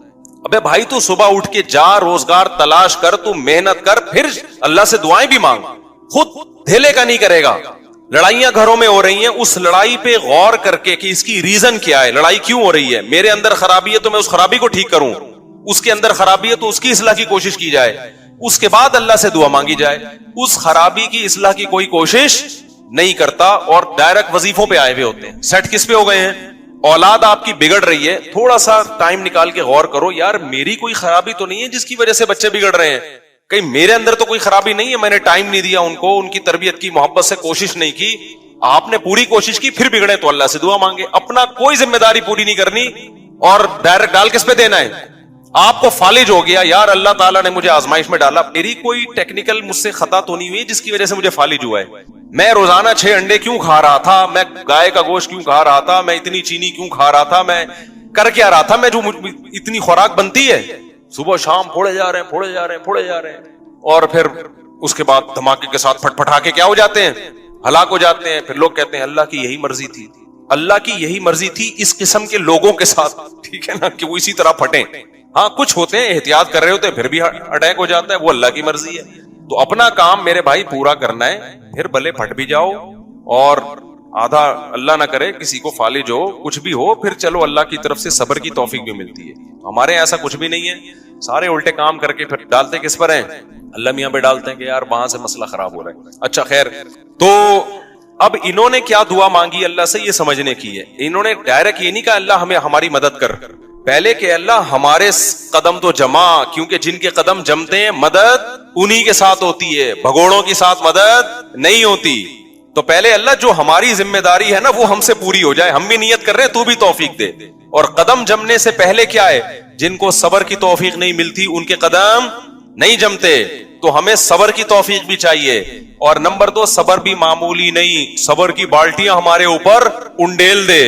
ابے بھائی تو صبح اٹھ کے جا، روزگار تلاش کر، تو محنت کر، پھر اللہ سے دعائیں بھی مانگ. خود دھیلے کا نہیں کرے گا. لڑائیاں گھروں میں ہو رہی ہیں، اس لڑائی پہ غور کر کے کہ اس کی ریزن کیا ہے، لڑائی کیوں ہو رہی ہے. میرے اندر خرابی ہے تو میں اس خرابی کو ٹھیک کروں، اس کے اندر خرابی ہے تو اس کی اصلاح کی کوشش کی جائے، اس کے بعد اللہ سے دعا مانگی جائے. اس خرابی کی اصلاح کی کوئی کوشش نہیں کرتا اور ڈائریکٹ وظیفوں پہ آئے ہوئے ہوتے ہیں. سیٹ کس پہ ہو گئے ہیں؟ اولاد آپ کی بگڑ رہی ہے، تھوڑا سا ٹائم نکال کے غور کرو، یار میری کوئی خرابی تو نہیں ہے جس کی وجہ سے بچے بگڑ رہے ہیں؟ کہیں میرے اندر تو کوئی خرابی نہیں ہے، میں نے ٹائم نہیں دیا ان کو، ان کی تربیت کی، محبت سے کوشش نہیں کی. آپ نے پوری کوشش کی پھر بگڑے تو اللہ سے دعا مانگے. اپنا کوئی ذمہ داری پوری نہیں کرنی اور ڈائریکٹ ڈال کس پہ دینا ہے؟ آپ کو فالج ہو گیا، یار اللہ تعالیٰ نے مجھے آزمائش میں ڈالا، میری کوئی ٹیکنیکل مجھ سے خطا تو نہیں ہوئی جس کی وجہ سے مجھے فالج ہوا ہے. میں روزانہ 6 انڈے کیوں کھا رہا تھا، میں گائے کا گوشت کیوں کھا رہا تھا، میں اتنی چینی کیوں کھا رہا تھا، میں کر کیا رہا تھا، میں جو اتنی خوراک بنتی ہے صبح شام پھوڑے جا رہے ہیں اور پھر اس کے بعد دھماکے کے ساتھ پھٹ پھٹا کے کیا ہو جاتے ہیں؟ ہلاک ہو جاتے ہیں. پھر لوگ کہتے ہیں اللہ کی یہی مرضی تھی. اللہ کی یہی مرضی تھی اس قسم کے لوگوں کے ساتھ، ٹھیک ہے نا، کہ وہ اسی طرح پھٹیں. ہاں کچھ ہوتے ہیں احتیاط کر رہے ہوتے ہیں پھر بھی اٹیک ہو جاتا ہے، وہ اللہ کی مرضی ہے. تو اپنا کام میرے بھائی پورا کرنا ہے، پھر بھلے پھٹ بھی جاؤ اور آدھا اللہ نہ کرے کسی کو فالج ہو، کچھ بھی ہو، پھر چلو اللہ کی طرف سے صبر کی توفیق بھی ملتی ہے. ہمارے ایسا کچھ بھی نہیں ہے، سارے الٹے کام کر کے پھر ڈالتے کس پر ہیں؟ اللہ میاں پہ ڈالتے ہیں کہ یار وہاں سے مسئلہ خراب ہو رہا ہے. اچھا خیر، تو اب انہوں نے کیا دعا مانگی اللہ سے، یہ سمجھنے کی ہے. انہوں نے ڈائریکٹ یہ نہیں کہا اللہ ہمیں ہماری مدد کر، پہلے کہ اللہ ہمارے قدم تو جما، کیونکہ جن کے قدم جمتے ہیں مدد انہی کے ساتھ ہوتی ہے، بھگوڑوں کے ساتھ مدد نہیں ہوتی. تو پہلے اللہ جو ہماری ذمہ داری ہے نا وہ ہم سے پوری ہو جائے. ہم بھی نیت کر رہے ہیں، تو بھی توفیق دے. اور قدم جمنے سے پہلے کیا ہے؟ جن کو صبر کی توفیق نہیں ملتی ان کے قدم نہیں جمتے، تو ہمیں صبر کی توفیق بھی چاہیے. اور نمبر 2، صبر بھی معمولی نہیں، صبر کی بالٹیاں ہمارے اوپر انڈیل دے.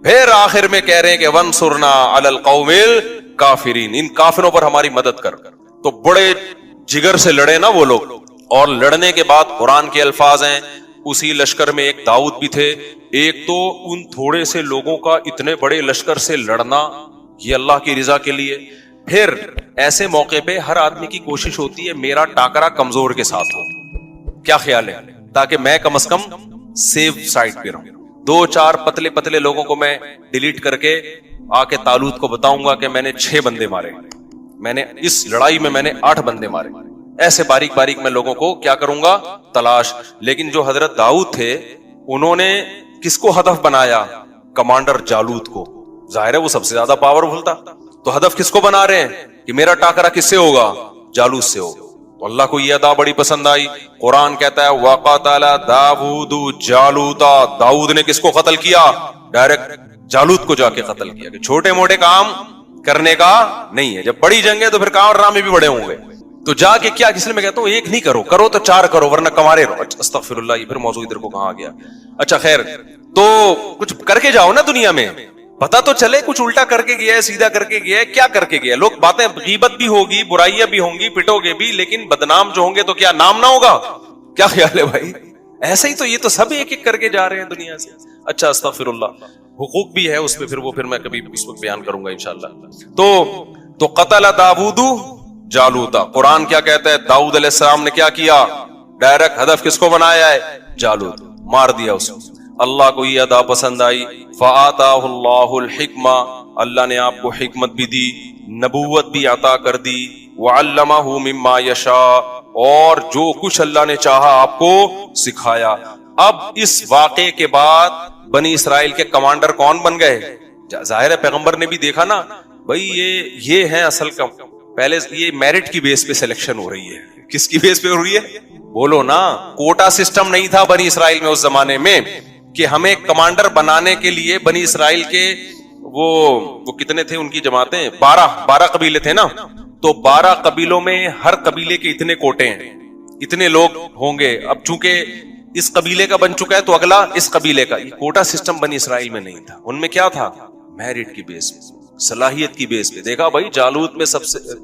پھر آخر میں کہہ رہے ہیں کہ وَانصُرْنَا عَلَى الْقَوْمِ الْكَافِرِينَ، ان کافروں پر ہماری مدد کر. تو بڑے جگر سے لڑے نا وہ لوگ. اور لڑنے کے بعد قرآن کے الفاظ ہیں، اسی لشکر میں ایک داؤد بھی تھے. ایک تو ان تھوڑے سے لوگوں کا اتنے بڑے لشکر سے لڑنا، یہ اللہ کی رضا کے لیے. پھر ایسے موقع پہ ہر آدمی کی کوشش ہوتی ہے میرا ٹاکرا کمزور کے ساتھ ہو. کیا خیال ہے؟ تاکہ میں کم از کم سیف سائڈ پہ رہوں. 2-4 پتلے پتلے لوگوں کو میں ڈیلیٹ کر کے آ کے طالوت کو بتاؤں گا کہ میں نے 6 بندے مارے، میں نے اس لڑائی میں 8 بندے مارے. ایسے باریک باریک میں لوگوں کو کیا کروں گا؟ تلاش. لیکن جو حضرت داؤد تھے انہوں نے کس کو ہدف بنایا؟ کمانڈر جالوت کو. ظاہر ہے وہ سب سے زیادہ پاورفل تھا. تو ہدف کس کو بنا رہے ہیں کہ میرا ٹاکرا کس سے ہوگا؟ جالوت سے ہوگا. تو اللہ کو یہ ادا بڑی پسند آئی. قرآن کہتا ہے وَقَتَلَ دَاوُودُ جَالُوتَ، داؤد نے کس کو قتل کیا؟ ڈائریکٹ جالوت کو جا کے قتل کیا. کہ چھوٹے موٹے کام کرنے کا نہیں ہے، جب بڑی جنگ ہے تو پھر کام ڈرامے بھی بڑے ہوں گے. تو جا کے کیا، کس لیے میں کہتا ہوں ایک نہیں کرو، کرو تو 4 کرو ورنہ کمارے رہو. استغفر اللہ، یہ پھر موضوع ادھر کو کہاں گیا. اچھا خیر، تو کچھ کر کے جاؤ نا دنیا میں، پتا تو چلے کچھ الٹا کر کے گیا ہے، سیدھا کر کے گیا ہے، کیا کر کے گیا. لوگ باتیں، غیبت بھی ہوگی، برائیاں بھی ہوں گی، پٹو گے بھی، لیکن بدنام جو ہوں گے تو کیا نام نہ ہوگا؟ کیا خیال ہے بھائی؟ ایسا ہی تو یہ تو سب ایک ایک کر کے جا رہے ہیں دنیا سے. اچھا استغفر اللہ، حقوق بھی ہے اس پہ، پھر میں کبھی اس وقت بیان کروں گا انشاءاللہ. تو قتل داؤد جالوتا. قرآن کیا کہتا ہے؟ داؤد علیہ السلام نے کیا کیا؟ ڈائریکٹ ہدف کس کو بنایا ہے؟ جالوت. مار دیا اس کو. اللہ کو یہ ادا پسند آئی. فآتاہ اللہ الحکمہ، اللہ نے آپ کو حکمت بھی دی، نبوت بھی عطا کر دی. وعلمہ مما یشاء، اور جو کچھ اللہ نے چاہا آپ کو سکھایا. اب اس واقعے کے بعد بنی اسرائیل کے کمانڈر کون بن گئے؟ ظاہر ہے پیغمبر نے بھی دیکھا نا بھائی یہ ہے اصل کا. پہلے یہ میرٹ کی بیس پہ سلیکشن ہو رہی ہے. کس کی بیس پہ ہو رہی ہے؟ بولو نا. کوٹا سسٹم نہیں تھا بنی اسرائیل میں اس زمانے میں کہ ہمیں کمانڈر بنانے کے لیے بنی اسرائیل کے وہ کتنے تھے ان کی جماعتیں؟ 12 قبیلے تھے نا. تو 12 قبیلوں میں ہر قبیلے کے اتنے کوٹے ہیں، اتنے لوگ ہوں گے. اب چونکہ اس قبیلے کا بن چکا ہے تو اگلا اس قبیلے کا. یہ کوٹا سسٹم بنی اسرائیل میں نہیں تھا. ان میں کیا تھا؟ میرٹ کی بیس پہ، صلاحیت کی بیس پہ. دیکھا بھائی جالوت میں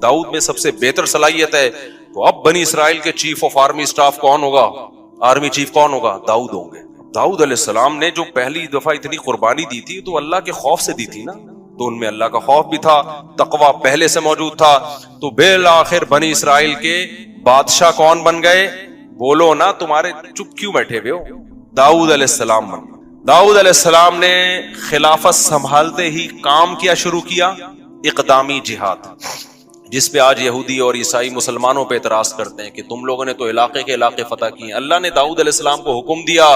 داؤد میں سب سے بہتر صلاحیت ہے، تو اب بنی اسرائیل کے چیف آف آرمی اسٹاف کون ہوگا؟ آرمی چیف کون ہوگا؟ داؤد ہوں گے. داؤد علیہ السلام نے جو پہلی دفعہ اتنی قربانی دی تھی تو اللہ کے خوف سے دی تھی نا, تو ان میں اللہ کا خوف بھی تھا, تقوی پہلے سے موجود تھا. تو بالآخر بنی اسرائیل کے بادشاہ کون بن گئے؟ بولو نا, تمہارے چپ کیوں بیٹھے ہوئے ہو؟ داؤد علیہ السلام بن گئے. داؤد علیہ السلام نے خلافت سنبھالتے ہی کام کیا شروع کیا؟ اقدامی جہاد, جس پہ آج یہودی اور عیسائی مسلمانوں پہ اعتراض کرتے ہیں کہ تم لوگوں نے تو علاقے کے علاقے فتح کیے. اللہ نے داؤد علیہ السلام کو حکم دیا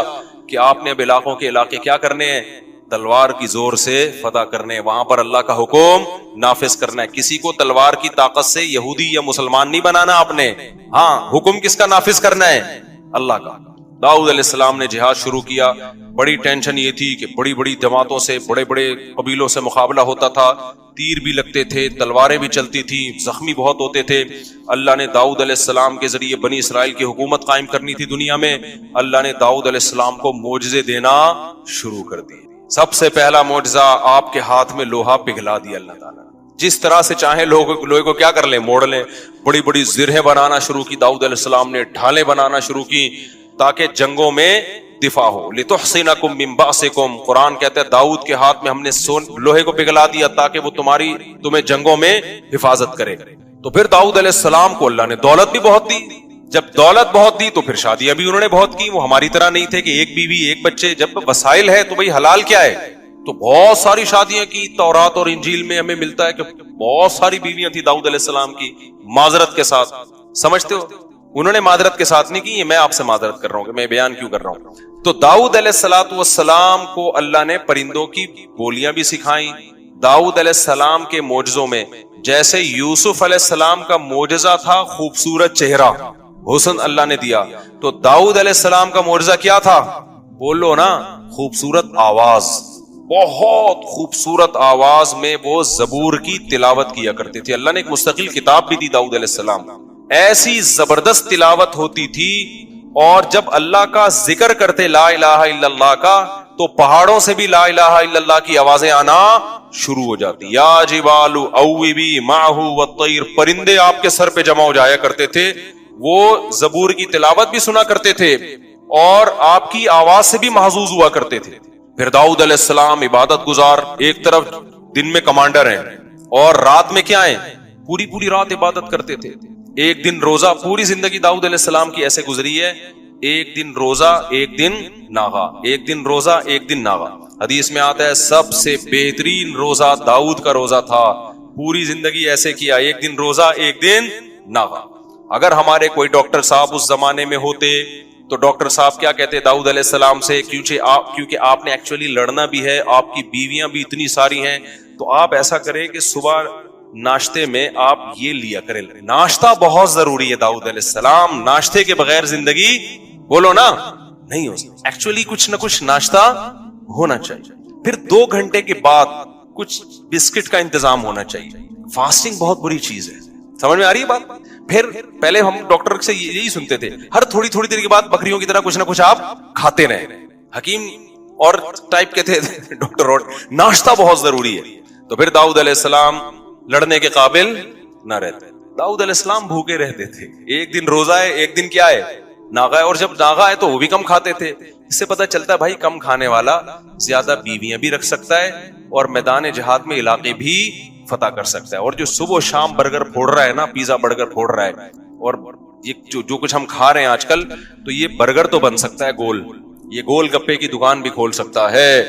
کہ آپ نے اب علاقوں کے علاقے کیا کرنے ہیں؟ تلوار کی زور سے فتح کرنے, وہاں پر اللہ کا حکم نافذ کرنا ہے. کسی کو تلوار کی طاقت سے یہودی یا مسلمان نہیں بنانا آپ نے, ہاں حکم کس کا نافذ کرنا ہے؟ اللہ کا. داؤد علیہ السلام نے جہاد شروع کیا. بڑی ٹینشن یہ تھی کہ بڑی بڑی جماعتوں سے, بڑے بڑے قبیلوں سے مقابلہ ہوتا تھا, تیر بھی لگتے تھے, تلواریں بھی چلتی تھی, زخمی بہت ہوتے تھے. اللہ نے داؤد علیہ السلام کے ذریعے بنی اسرائیل کی حکومت قائم کرنی تھی دنیا میں. اللہ نے داؤد علیہ السلام کو معجزے دینا شروع کر دیے. سب سے پہلا معجزہ, آپ کے ہاتھ میں لوہا پگھلا دیا اللہ تعالیٰ. جس طرح سے چاہیں لوہے کو کیا کر لیں, موڑ لیں. بڑی بڑی زرہیں بنانا شروع کی داؤد علیہ السلام نے, ڈھالیں بنانا شروع کی تاکہ جنگوں میں دفاع ہو. لتحصنکم من بأسکم, قرآن کہتا ہے داؤد کے ہاتھ میں ہم نے لوہے کو پگھلا دیا تاکہ وہ تمہیں جنگوں میں حفاظت کرے. تو پھر داؤد علیہ السلام کو اللہ نے دولت بھی بہت دی. جب دولت بہت دی تو پھر شادیاں بھی انہوں نے بہت کی. وہ ہماری طرح نہیں تھے کہ ایک بیوی ایک بچے. جب وسائل ہے تو بھئی حلال کیا ہے, تو بہت ساری شادیاں کی. تورات اور انجیل میں ہمیں ملتا ہے کہ بہت ساری بیویاں تھی داؤد علیہ السلام کی, معذرت کے ساتھ. سمجھتے ہو, انہوں نے معذرت کے ساتھ نہیں کی, یہ میں آپ سے معذرت کر رہا ہوں کہ میں بیان کیوں کر رہا ہوں. تو داؤد علیہ السلام کو اللہ نے پرندوں کی بولیاں بھی سکھائیں. داؤد علیہ السلام کے معجزوں میں جیسے یوسف علیہ السلام کا معجزہ تھا خوبصورت چہرہ, حسن اللہ نے دیا, تو داؤد علیہ السلام کا معجزہ کیا تھا؟ بولو نا, خوبصورت آواز. بہت خوبصورت آواز میں وہ زبور کی تلاوت کیا کرتے تھے. اللہ نے ایک مستقل کتاب بھی دی داؤد علیہ السلام. ایسی زبردست تلاوت ہوتی تھی, اور جب اللہ کا ذکر کرتے لا الہ الا اللہ کا, تو پہاڑوں سے بھی لا الہ الا اللہ کی آوازیں آنا شروع ہو جاتی. یا جبال اوبی معہ والطیر, پرندے آپ کے سر پہ جمع ہو جایا کرتے تھے, وہ زبور کی تلاوت بھی سنا کرتے تھے اور آپ کی آواز سے بھی محظوظ ہوا کرتے تھے. پھر داؤد علیہ السلام عبادت گزار, ایک طرف دن میں کمانڈر ہیں اور رات میں کیا ہیں, پوری پوری رات عبادت کرتے تھے. ایک دن روزہ, پوری زندگی داؤد علیہ السلام کی ایسے گزری ہے, ایک دن روزہ ایک دن ناغا, ایک دن روزہ ایک دن ناغا. حدیث میں آتا ہے سب سے بہترین روزہ داؤد کا روزہ تھا, پوری زندگی ایسے کیا, ایک دن روزہ ایک دن ناغا. اگر ہمارے کوئی ڈاکٹر صاحب اس زمانے میں ہوتے تو ڈاکٹر صاحب کیا کہتے داؤد علیہ السلام سے, کیونکہ آپ نے ایکچولی لڑنا بھی ہے, آپ کی بیویاں بھی اتنی ساری ہیں, تو آپ ایسا کریں کہ صبح ناشتے میں آپ یہ لیا کریں. ناشتہ بہت ضروری ہے داؤد علیہ السلام, ناشتے کے بغیر زندگی بولو نا نہیں ہو سکتی. ایکچولی کچھ نہ کچھ ناشتہ ہونا چاہیے. پھر 2 گھنٹے کے بعد کچھ بسکٹ کا انتظام ہونا چاہیے. فاسٹنگ بہت بری چیز ہے, سمجھ میں آ رہی ہے بات. پھر پہلے ہم ڈاکٹر سے یہی سنتے تھے, ہر تھوڑی تھوڑی دیر کے بعد بکریوں کی طرح کچھ نہ کچھ آپ کھاتے رہیں. حکیم اور ٹائپ کے تھے ڈاکٹر, اور ناشتہ بہت ضروری ہے. تو پھر داؤد علیہ السلام لڑنے کے قابل نہ رہتے. داؤد علیہ السلام بھوکے رہتے تھے, ایک دن روزہ ہے ایک دن کیا ہے ناغا ہے, اور جب ناغا ہے تو وہ بھی کم کھاتے تھے. اس سے پتہ چلتا ہے بھائی کم کھانے والا زیادہ بیویاں بھی رکھ سکتا ہے اور میدان جہاد میں علاقے بھی فتح کر سکتا ہے. اور جو صبح و شام برگر پھوڑ رہا ہے نا, پیزا برگر پھوڑ رہا ہے, اور یہ جو کچھ ہم کھا رہے ہیں آج کل, تو یہ برگر تو بن سکتا ہے گول, یہ گول گپے کی دکان بھی کھول سکتا ہے,